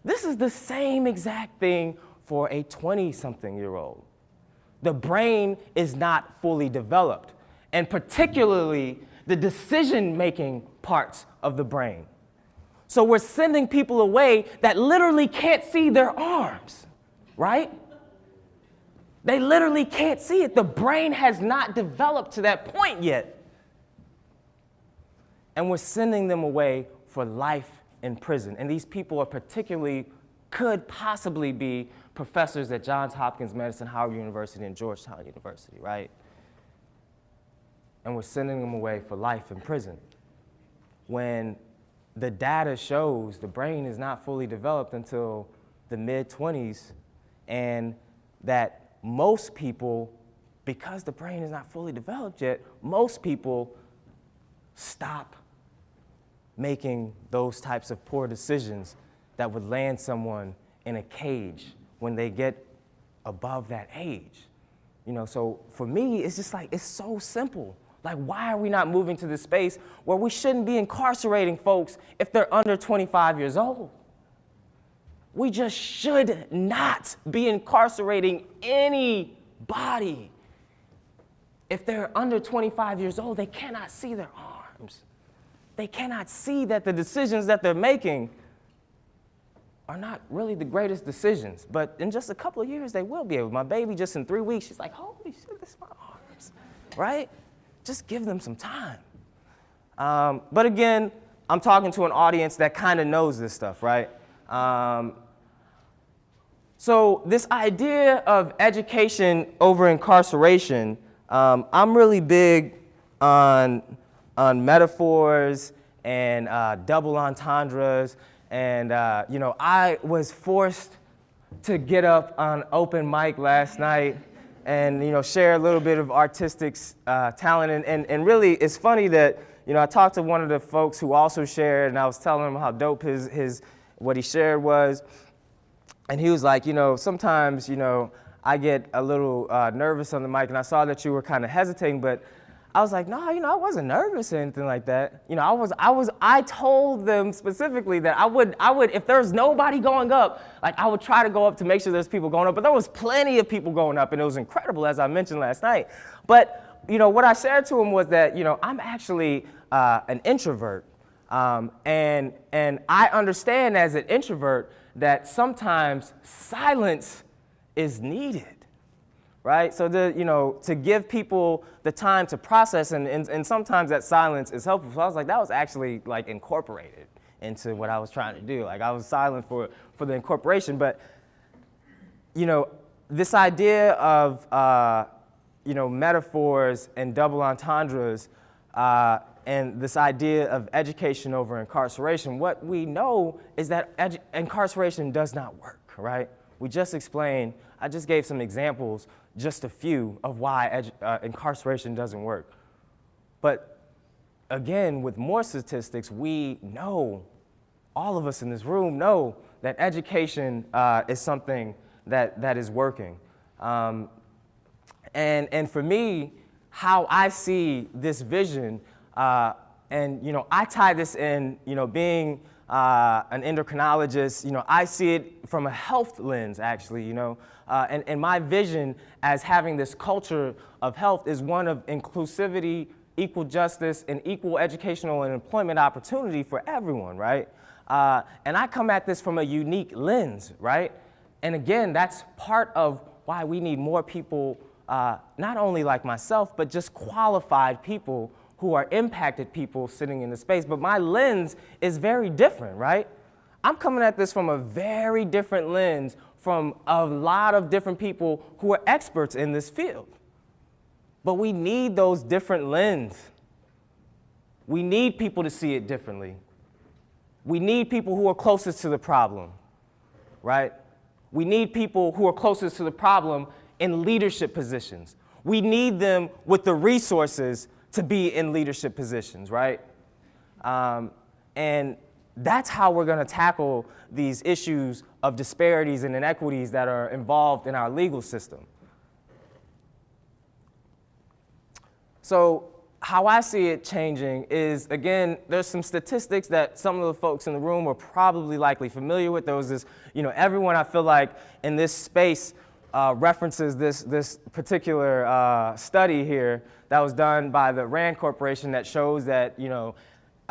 [SPEAKER 2] This is the same exact thing for a 20-something-year-old. The brain is not fully developed, and particularly the decision-making parts of the brain. So we're sending people away that literally can't see their arms, right? They literally can't see it. The brain has not developed to that point yet. And we're sending them away for life in prison. And these people are could possibly be professors at Johns Hopkins Medicine, Howard University, and Georgetown University, right? And we're sending them away for life in prison. When the data shows the brain is not fully developed until the mid-20s, and that most people, because the brain is not fully developed yet, most people stop making those types of poor decisions that would land someone in a cage when they get above that age. So for me, it's just like, it's so simple. Like, why are we not moving to this space where we shouldn't be incarcerating folks if they're under 25 years old? We just should not be incarcerating anybody. If they're under 25 years old, they cannot see their arms. They cannot see that the decisions that they're making are not really the greatest decisions. But in just a couple of years, they will be able. My baby, just in 3 weeks, she's like, holy shit, this is my arms, right? Just give them some time. But again, I'm talking to an audience that kind of knows this stuff, right? So this idea of education over incarceration, I'm really big on metaphors and double entendres. And, I was forced to get up on open mic last night and, share a little bit of artistic talent. And really, it's funny that, I talked to one of the folks who also shared, and I was telling him how dope what he shared was. And he was like, sometimes, I get a little nervous on the mic, and I saw that you were kind of hesitating, but I was like, no, I wasn't nervous or anything like that. I told them specifically that I would, if there's nobody going up, like I would try to go up to make sure there's people going up, but there was plenty of people going up, and it was incredible, as I mentioned last night. But, what I shared to him was that, I'm actually an introvert, and I understand as an introvert that sometimes silence is needed. Right? So to give people the time to process, and sometimes that silence is helpful. So I was like, that was actually like incorporated into what I was trying to do. Like I was silent for the incorporation, but this idea of metaphors and double entendres, and this idea of education over incarceration, what we know is that incarceration does not work, right? We just explained, I just gave some examples, just a few, of why incarceration doesn't work. But again, with more statistics, we know, all of us in this room know that education is something that is working. And for me, how I see this vision, and I tie this in, being an endocrinologist, I see it from a health lens, actually, and my vision as having this culture of health is one of inclusivity, equal justice, and equal educational and employment opportunity for everyone, right? And I come at this from a unique lens, right? And again, that's part of why we need more people, not only like myself, but just qualified people who are impacted people sitting in the space. But my lens is very different, right? I'm coming at this from a very different lens from a lot of different people who are experts in this field. But we need those different lenses. We need people to see it differently. We need people who are closest to the problem, right? We need people who are closest to the problem in leadership positions. We need them with the resources to be in leadership positions, right? And that's how we're going to tackle these issues of disparities and inequities that are involved in our legal system. So how I see it changing is, again, there's some statistics that some of the folks in the room are probably likely familiar with. There was this, everyone I feel like in this space references this particular study here that was done by the RAND Corporation that shows that,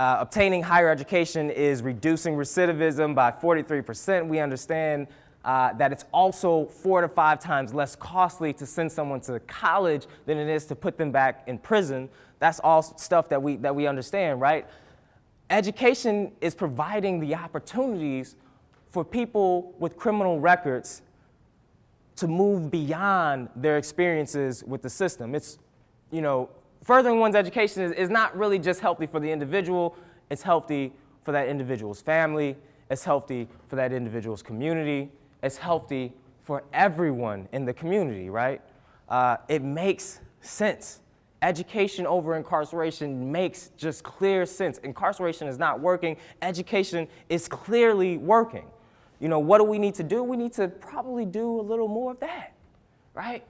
[SPEAKER 2] obtaining higher education is reducing recidivism by 43%. We understand that it's also 4 to 5 times less costly to send someone to college than it is to put them back in prison. That's all stuff that we understand, right? Education is providing the opportunities for people with criminal records to move beyond their experiences with the system. It's, furthering one's education is not really just healthy for the individual, it's healthy for that individual's family, it's healthy for that individual's community, it's healthy for everyone in the community, right? It makes sense. Education over incarceration makes just clear sense. Incarceration is not working, education is clearly working. What do we need to do? We need to probably do a little more of that, right?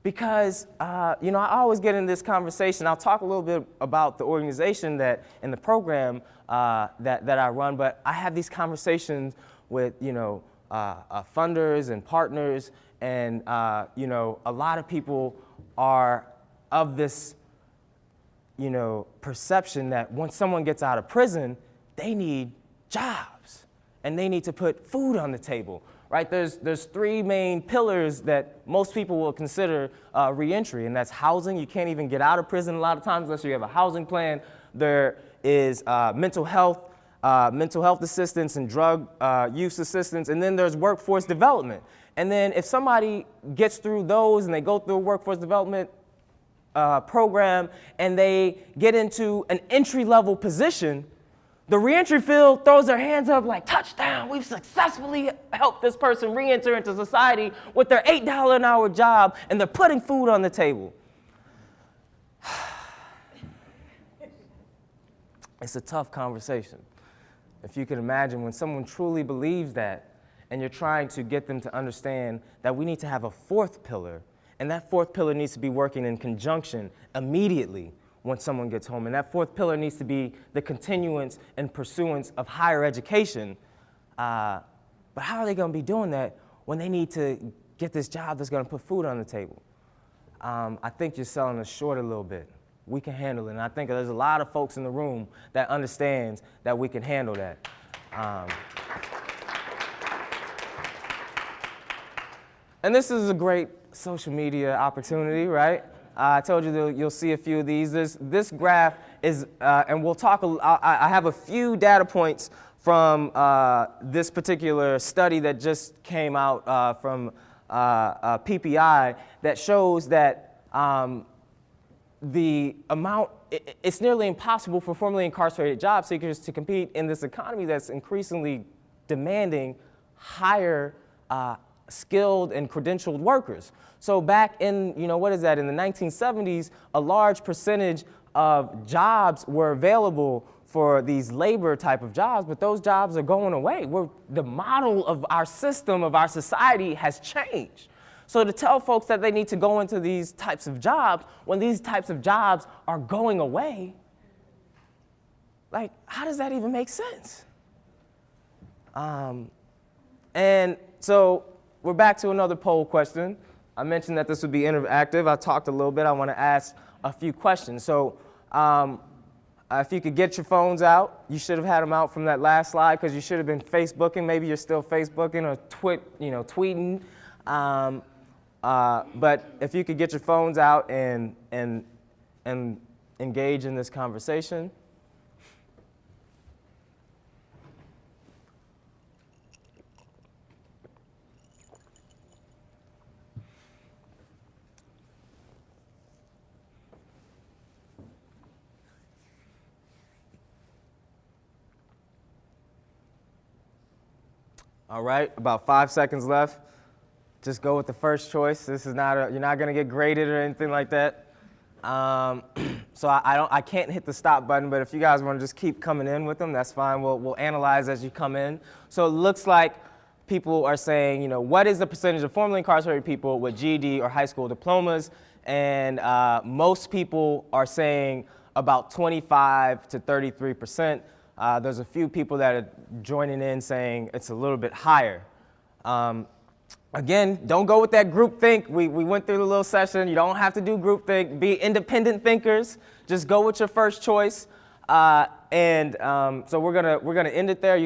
[SPEAKER 2] Because, I always get in this conversation. I'll talk a little bit about the organization that, in the program that I run, but I have these conversations with, funders and partners, and, a lot of people are of this, perception that once someone gets out of prison, they need jobs, and they need to put food on the table. Right? There's 3 main pillars that most people will consider reentry, and that's housing. You can't even get out of prison a lot of times unless you have a housing plan. There is mental health assistance and drug use assistance, and then there's workforce development. And then if somebody gets through those and they go through a workforce development program and they get into an entry-level position, the reentry field throws their hands up like, touchdown, we've successfully helped this person reenter into society with their $8 an hour job, and they're putting food on the table. It's a tough conversation. If you can imagine when someone truly believes that, and you're trying to get them to understand that we need to have a 4th pillar, and that 4th pillar needs to be working in conjunction immediately when someone gets home. And that 4th pillar needs to be the continuance and pursuance of higher education. But how are they going to be doing that when they need to get this job that's going to put food on the table? I think you're selling us short a little bit. We can handle it. And I think there's a lot of folks in the room that understands that we can handle that. And this is a great social media opportunity, right? I told you that you'll see a few of these. This graph is, and we'll talk, I have a few data points from this particular study that just came out from PPI that shows that the amount, it's nearly impossible for formerly incarcerated job seekers to compete in this economy that's increasingly demanding higher skilled and credentialed workers. So back in, in the 1970s, a large percentage of jobs were available for these labor type of jobs, but those jobs are going away. The model of our system, of our society has changed. So to tell folks that they need to go into these types of jobs, when these types of jobs are going away, like, how does that even make sense? And so we're back to another poll question. I mentioned that this would be interactive. I talked a little bit. I want to ask a few questions. So If you could get your phones out, you should have had them out from that last slide because you should have been Facebooking. Maybe you're still Facebooking or tweeting. But if you could get your phones out and engage in this conversation. All right, about 5 seconds left. Just go with the first choice. This is not you're not gonna get graded or anything like that. So I can't hit the stop button, but if you guys want to just keep coming in with them, that's fine. We'll analyze as you come in. So it looks like people are saying, what is the percentage of formerly incarcerated people with GED or high school diplomas? And most people are saying about 25 to 33%. There's a few people that are joining in saying it's a little bit higher. Again, don't go with that group think. We went through the little session. You don't have to do group think. Be independent thinkers. Just go with your first choice. So we're gonna end it there.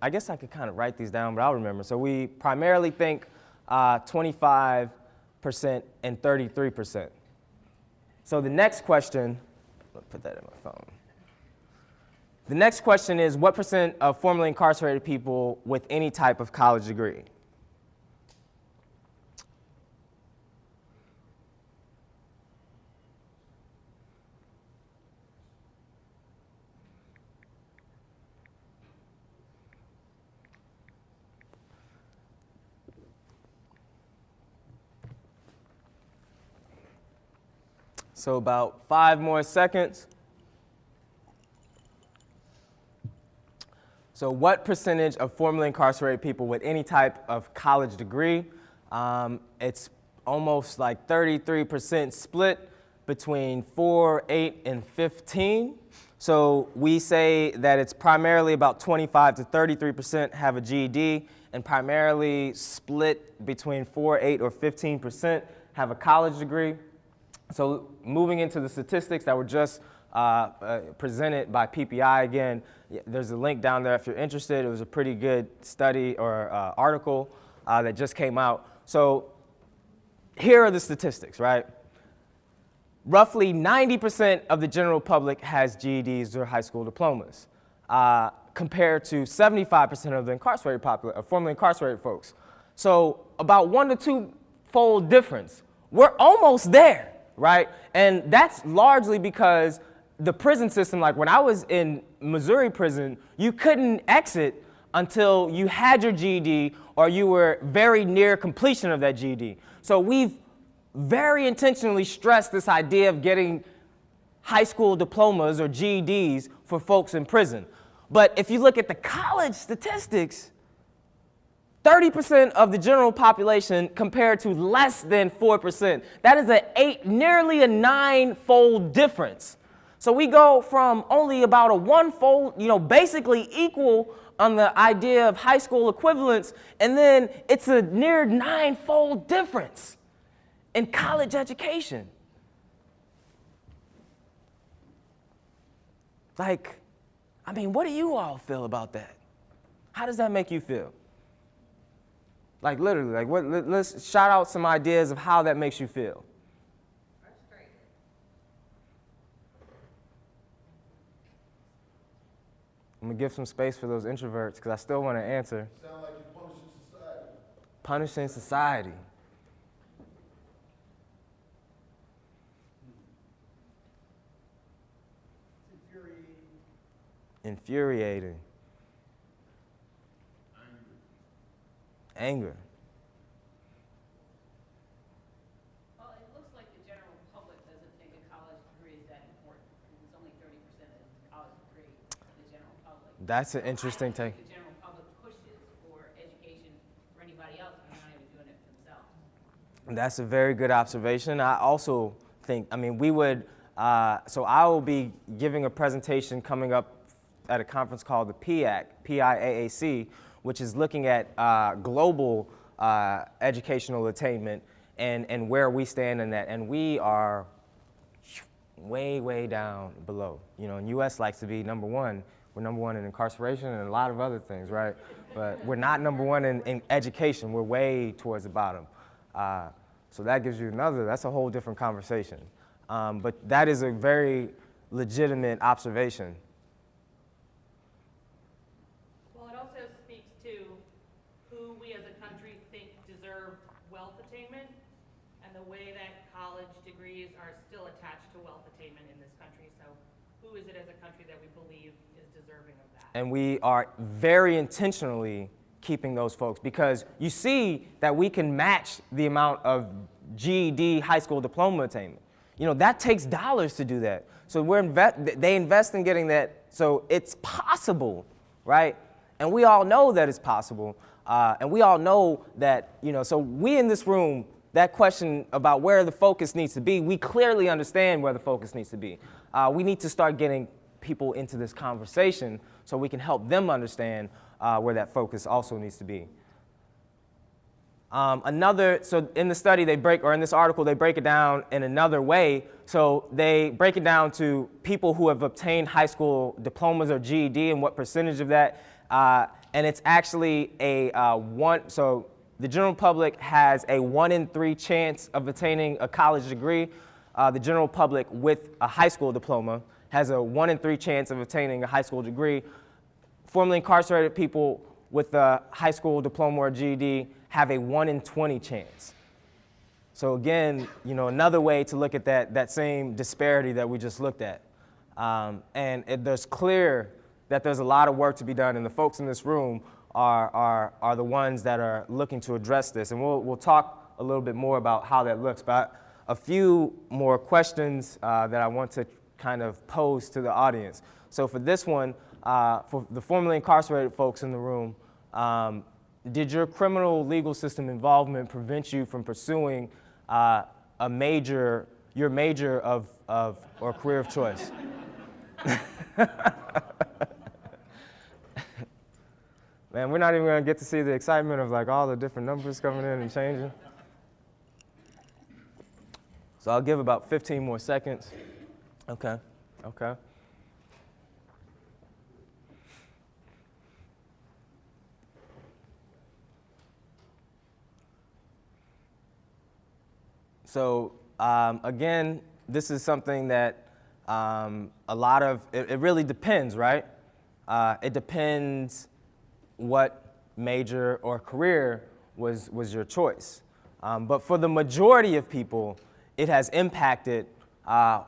[SPEAKER 2] I guess I could kind of write these down, but I'll remember. So we primarily think 25% and 33%. So the next question, let's put that in my phone. The next question is, what percent of formerly incarcerated people with any type of college degree? So about 5 more seconds. So what percentage of formerly incarcerated people with any type of college degree? It's almost like 33% split between 4, 8, and 15. So we say that it's primarily about 25 to 33% have a GED, and primarily split between 4, 8, or 15% have a college degree. So moving into the statistics that were just presented by PPI again, there's a link down there if you're interested. It was a pretty good study or article that just came out. So here are the statistics, right? Roughly 90% of the general public has GEDs or high school diplomas, compared to 75% of the incarcerated formerly incarcerated folks. So about 1 to 2-fold difference. We're almost there, right? And that's largely because the prison system, like when I was in Missouri prison, you couldn't exit until you had your GED or you were very near completion of that GED. So we've very intentionally stressed this idea of getting high school diplomas or GEDs for folks in prison. But if you look at the college statistics, 30% of the general population compared to less than 4%. That is nearly a 9-fold difference. So we go from only about a 1-fold, basically equal on the idea of high school equivalence, and then it's a near 9-fold difference in college education. What do you all feel about that? How does that make you feel? Literally, let's shout out some ideas of how that makes you feel.
[SPEAKER 1] Frustrated.
[SPEAKER 2] I'm gonna give some space for those introverts because I still want to answer.
[SPEAKER 3] Sound like you're punishing society.
[SPEAKER 2] Punishing society. Infuriating. Anger.
[SPEAKER 4] Well, it looks like the general public doesn't think a college degree is that important. It's only 30% of the college degree for the general public.
[SPEAKER 2] That's an interesting take.
[SPEAKER 4] The general public pushes for education for anybody else, and they're not even doing it for themselves.
[SPEAKER 2] That's a very good observation. I also think, we would, so I will be giving a presentation coming up at a conference called the PIAAC, which is looking at global educational attainment and where we stand in that. And we are way, way down below. You know, and U.S. likes to be number one. We're number one in incarceration and a lot of other things, right? But we're not number one in education. We're way towards the bottom. So that gives you that's a whole different conversation. But that is a very legitimate observation.
[SPEAKER 4] Well, it also speaks to who we as a country think deserve wealth attainment and the way that college degrees are still attached to wealth attainment in this country. So who is it as a country that we believe is deserving of that?
[SPEAKER 2] And we are very intentionally keeping those folks because you see that we can match the amount of GED high school diploma attainment. You know, that takes dollars to do that. So they invest in getting that, so it's possible, right? And we all know that it's possible. And we all know that, you know, so we in this room, that question about where the focus needs to be, we clearly understand where the focus needs to be. We need to start getting people into this conversation so we can help them understand where that focus also needs to be. So in the study in this article, they break it down in another way. So they break it down to people who have obtained high school diplomas or GED and what percentage of that. And it's actually so the general public has a 1 in 3 chance of attaining a college degree. The general public with a high school diploma has a 1 in 3 chance of attaining a high school degree. Formerly incarcerated people with a high school diploma or GED have a 1 in 20 chance. So again, you know, another way to look at that same disparity that we just looked at. There's clear that there's a lot of work to be done, and the folks in this room are the ones that are looking to address this. And we'll talk a little bit more about how that looks, but a few more questions that I want to kind of pose to the audience. So for this one, for the formerly incarcerated folks in the room, did your criminal legal system involvement prevent you from pursuing your major or career of choice? Man, we're not even gonna get to see the excitement of like all the different numbers coming in and changing. So I'll give about 15 more seconds. Okay. So again, this is something that it really depends, right? It depends what major or career was your choice. But for the majority of people, it has impacted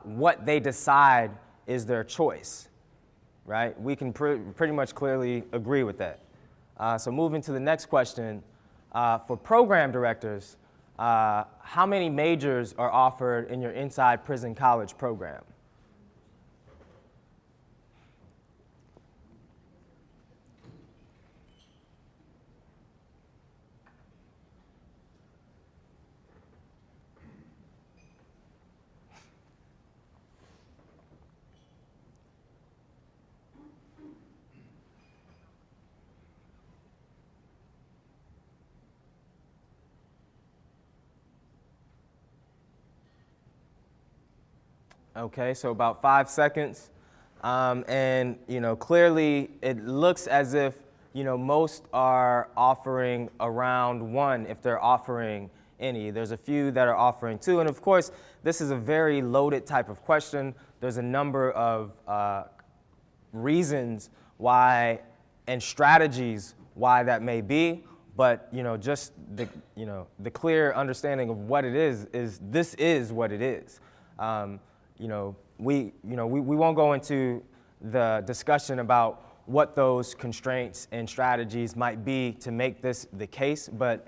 [SPEAKER 2] what they decide is their choice, right? We can pretty much clearly agree with that. So moving to the next question, for program directors, how many majors are offered in your inside prison college program? Okay, so about 5 seconds. And, you know, clearly it looks as if, you know, most are offering around 1 if they're offering any. There's a few that are offering 2. And of course, this is a very loaded type of question. There's a number of reasons why and strategies why that may be. But, you know, just the clear understanding of what it is this is what it is. We won't go into the discussion about what those constraints and strategies might be to make this the case, but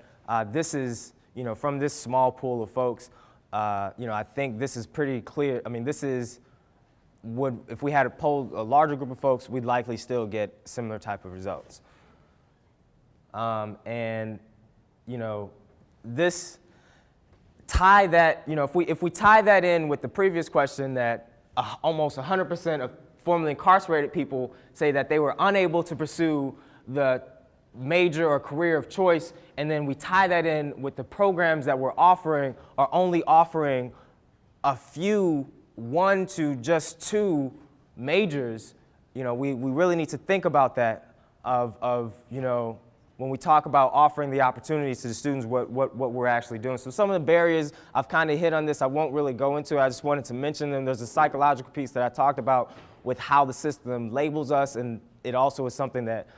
[SPEAKER 2] this is, you know, from this small pool of folks, I think this is pretty clear. I mean, if we had polled a larger group of folks, we'd likely still get similar type of results. If we tie that in with the previous question that almost 100% of formerly incarcerated people say that they were unable to pursue the major or career of choice, and then we tie that in with the programs that we're offering are only offering a few 1 to just 2 majors, we really need to think about that of when we talk about offering the opportunities to the students, what we're actually doing. So some of the barriers, I've kind of hit on this, I won't really go into, I just wanted to mention them. There's a psychological piece that I talked about with how the system labels us, and it also is something that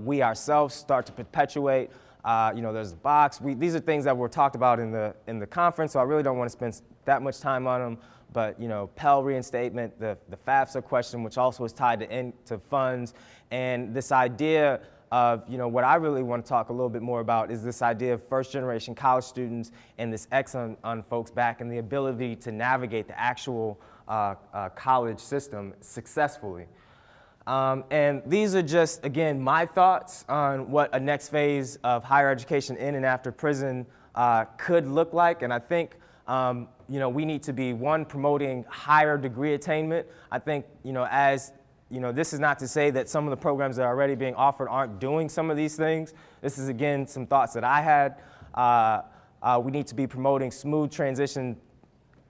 [SPEAKER 2] we ourselves start to perpetuate. There's a box. These are things that were talked about in the conference, so I really don't want to spend that much time on them. But Pell reinstatement, the FAFSA question, which also is tied to funds, and this idea of what I really want to talk a little bit more about is this idea of first-generation college students and this X on folks' back and the ability to navigate the actual college system successfully. And these are just, again, my thoughts on what a next phase of higher education in and after prison could look like. And I think, we need to be, one, promoting higher degree attainment. I think, this is not to say that some of the programs that are already being offered aren't doing some of these things. This is, again, some thoughts that I had. We need to be promoting smooth transition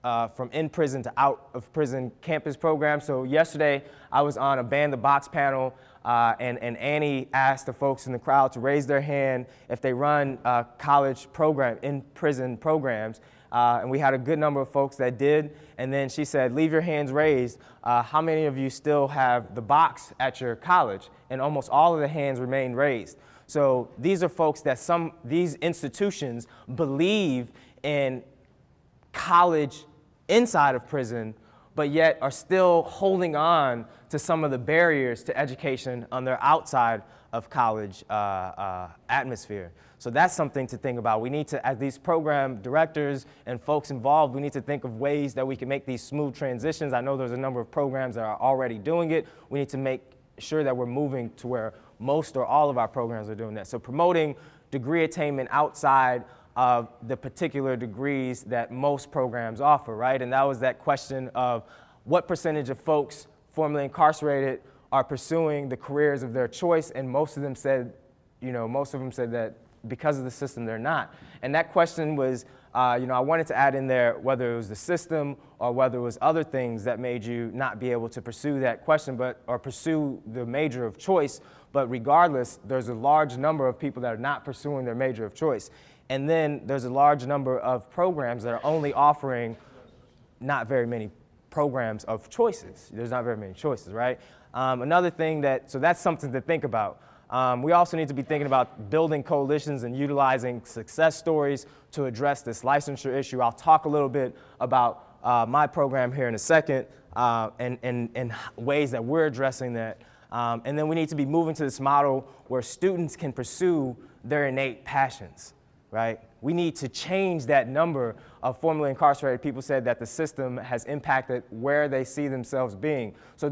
[SPEAKER 2] from in-prison to out-of-prison campus programs. So yesterday, I was on a Ban the Box panel, and Annie asked the folks in the crowd to raise their hand if they run college program, in-prison programs. And we had a good number of folks that did. And then she said, leave your hands raised. How many of you still have the box at your college? And almost all of the hands remained raised. So these are folks that these institutions believe in college inside of prison, but yet are still holding on to some of the barriers to education on their outside of college atmosphere. So that's something to think about. We need to, as these program directors and folks involved, we need to think of ways that we can make these smooth transitions. I know there's a number of programs that are already doing it. We need to make sure that we're moving to where most or all of our programs are doing that. So promoting degree attainment outside of the particular degrees that most programs offer, right? And that was that question of what percentage of folks formerly incarcerated are pursuing the careers of their choice, and most of them said that because of the system, they're not. And that question was, I wanted to add in there whether it was the system or whether it was other things that made you not be able to pursue that question, or pursue the major of choice. But regardless, there's a large number of people that are not pursuing their major of choice. And then there's a large number of programs that are only offering not very many programs of choices. There's not very many choices, right? Another thing so that's something to think about. We also need to be thinking about building coalitions and utilizing success stories to address this licensure issue. I'll talk a little bit about my program here in a second and ways that we're addressing that. And then we need to be moving to this model where students can pursue their innate passions. Right? We need to change that number of formerly incarcerated people said that the system has impacted where they see themselves being. So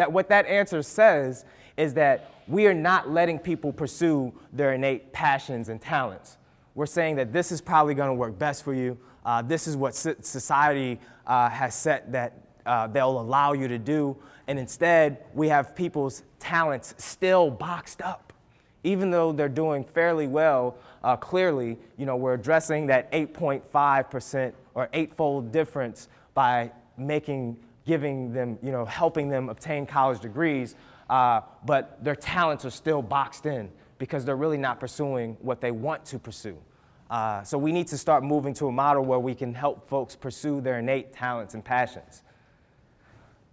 [SPEAKER 2] what that answer says is that we are not letting people pursue their innate passions and talents. We're saying that this is probably going to work best for you. This is what society has set that they'll allow you to do. And instead, we have people's talents still boxed up. Even though they're doing fairly well, clearly, we're addressing that 8.5% or eightfold difference by giving them, helping them obtain college degrees, but their talents are still boxed in because they're really not pursuing what they want to pursue. So we need to start moving to a model where we can help folks pursue their innate talents and passions.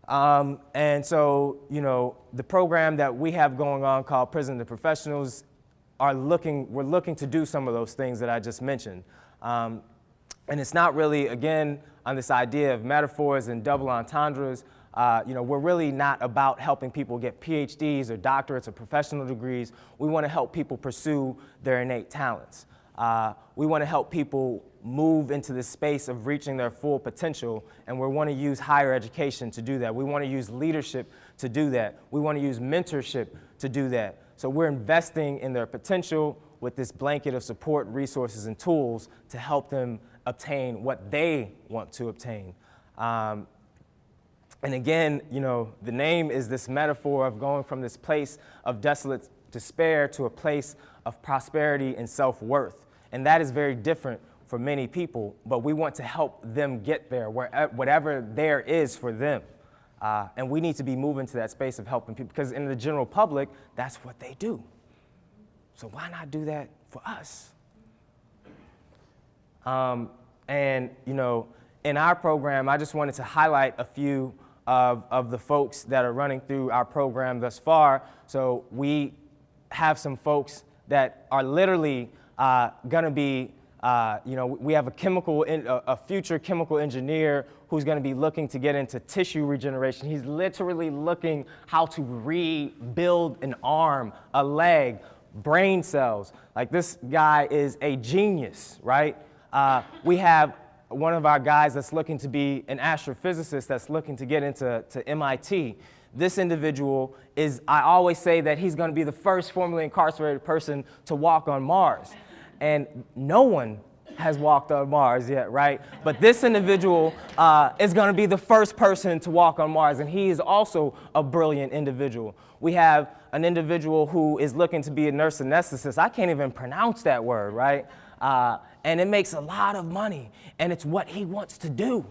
[SPEAKER 2] And so, the program that we have going on called Prison to Professionals we're looking to do some of those things that I just mentioned. And it's not really, again, on this idea of metaphors and double entendres. We're really not about helping people get PhDs or doctorates or professional degrees. We want to help people pursue their innate talents. We want to help people move into this space of reaching their full potential, and we want to use higher education to do that. We want to use leadership to do that. We want to use mentorship to do that. So we're investing in their potential with this blanket of support, resources, and tools to help them obtain what they want to obtain. And again, the name is this metaphor of going from this place of desolate despair to a place of prosperity and self-worth. And that is very different for many people, but we want to help them get there, whatever there is for them. And we need to be moving to that space of helping people, because in the general public, that's what they do. So why not do that for us? And, you know, in our program, I just wanted to highlight a few of the folks that are running through our program thus far. So we have some folks that are literally going to be, you know, we have a future chemical engineer who's going to be looking to get into tissue regeneration. He's literally looking how to rebuild an arm, a leg, brain cells. Like, this guy is a genius, right? We have one of our guys that's looking to be an astrophysicist that's looking to get into MIT. This individual is, I always say that he's going to be the first formerly incarcerated person to walk on Mars. And no one has walked on Mars yet, right? But this individual is going to be the first person to walk on Mars, and he is also a brilliant individual. We have an individual who is looking to be a nurse anesthetist. I can't even pronounce that word, right? And it makes a lot of money, and it's what he wants to do,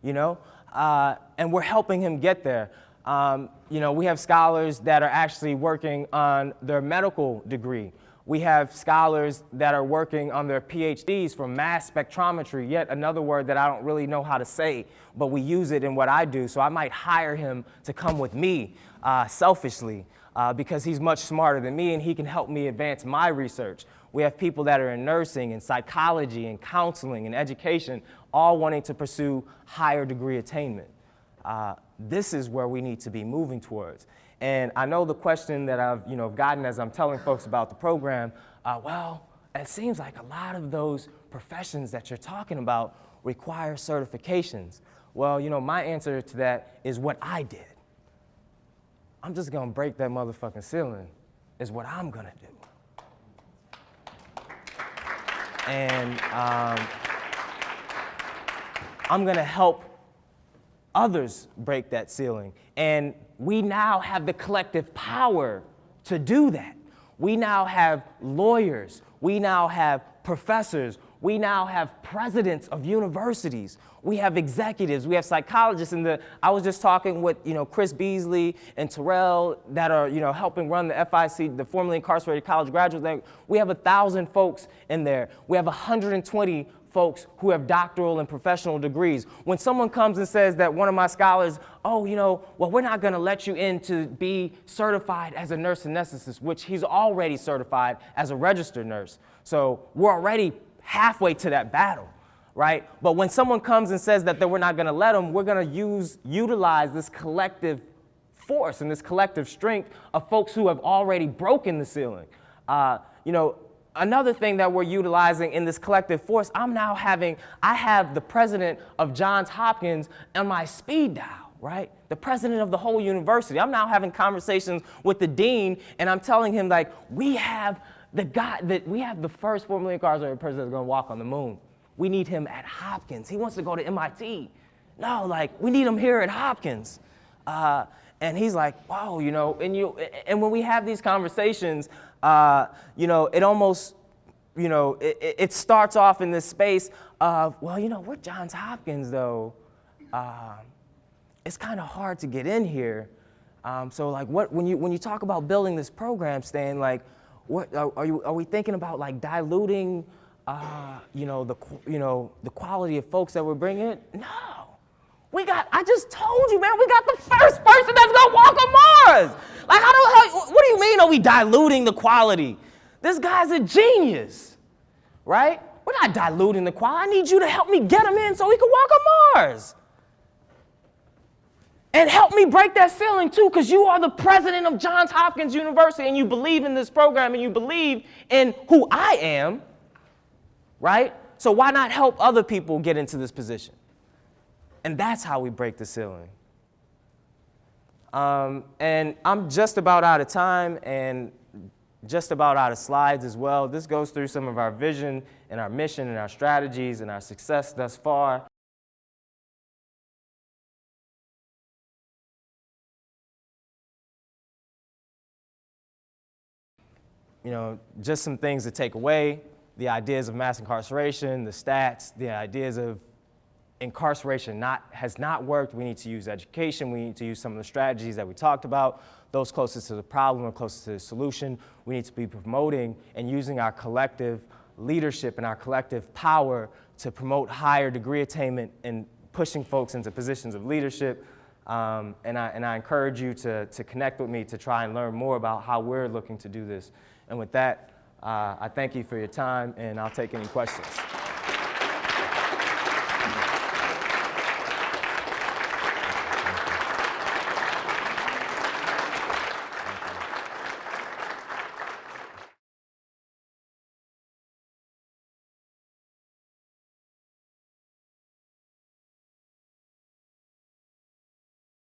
[SPEAKER 2] you know? And we're helping him get there. You know, we have scholars that are actually working on their medical degree. We have scholars that are working on their PhDs for mass spectrometry, yet another word that I don't really know how to say, but we use it in what I do. So I might hire him to come with me selfishly because he's much smarter than me and he can help me advance my research. We have people that are in nursing and psychology and counseling and education, all wanting to pursue higher degree attainment. This is where we need to be moving towards. And I know the question that I've gotten as I'm telling folks about the program, well, it seems like a lot of those professions that you're talking about require certifications. Well, my answer to that is what I did. I'm just gonna break that motherfucking ceiling, is what I'm gonna do. And I'm gonna help others break that ceiling. And we now have the collective power to do that. We now have lawyers. We now have professors. We now have presidents of universities. We have executives. We have psychologists. I was just talking with Chris Beasley and Terrell that are helping run the FIC, the formerly incarcerated college graduates. We have 1,000 folks in there. We have 120 folks who have doctoral and professional degrees. When someone comes and says that one of my scholars, well, we're not going to let you in to be certified as a nurse anesthetist, which he's already certified as a registered nurse. So we're already halfway to that battle, right? But when someone comes and says that we're not going to let them, we're going to utilize this collective force and this collective strength of folks who have already broken the ceiling. Another thing that we're utilizing in this collective force, I have the president of Johns Hopkins on my speed dial, right? The president of the whole university. I'm now having conversations with the dean, and I'm telling him, we have the first formerly incarcerated person that's gonna walk on the moon. We need him at Hopkins. He wants to go to MIT. No, we need him here at Hopkins. And he's like, wow, and when we have these conversations, it almost, it starts off in this space of, well, we're Johns Hopkins though. It's kind of hard to get in here. So when you talk about building this program, Stan, what are we thinking about diluting, the quality of folks that we're bringing in? No. I just told you, man, we got the first person that's gonna walk on Mars. What do you mean are we diluting the quality? This guy's a genius, right? We're not diluting the quality. I need you to help me get him in so he can walk on Mars. And help me break that ceiling too, because you are the president of Johns Hopkins University and you believe in this program and you believe in who I am, right? So why not help other people get into this position? And that's how we break the ceiling. And I'm just about out of time and just about out of slides as well. This goes through some of our vision and our mission and our strategies and our success thus far. Just some things to take away. the ideas of mass incarceration, the stats, the ideas of incarceration has not worked. We need to use education. We need to use some of the strategies that we talked about, those closest to the problem or closest to the solution. We need to be promoting and using our collective leadership and our collective power to promote higher degree attainment and pushing folks into positions of leadership. And I encourage you to connect with me to try and learn more about how we're looking to do this. And with that, I thank you for your time, and I'll take any questions.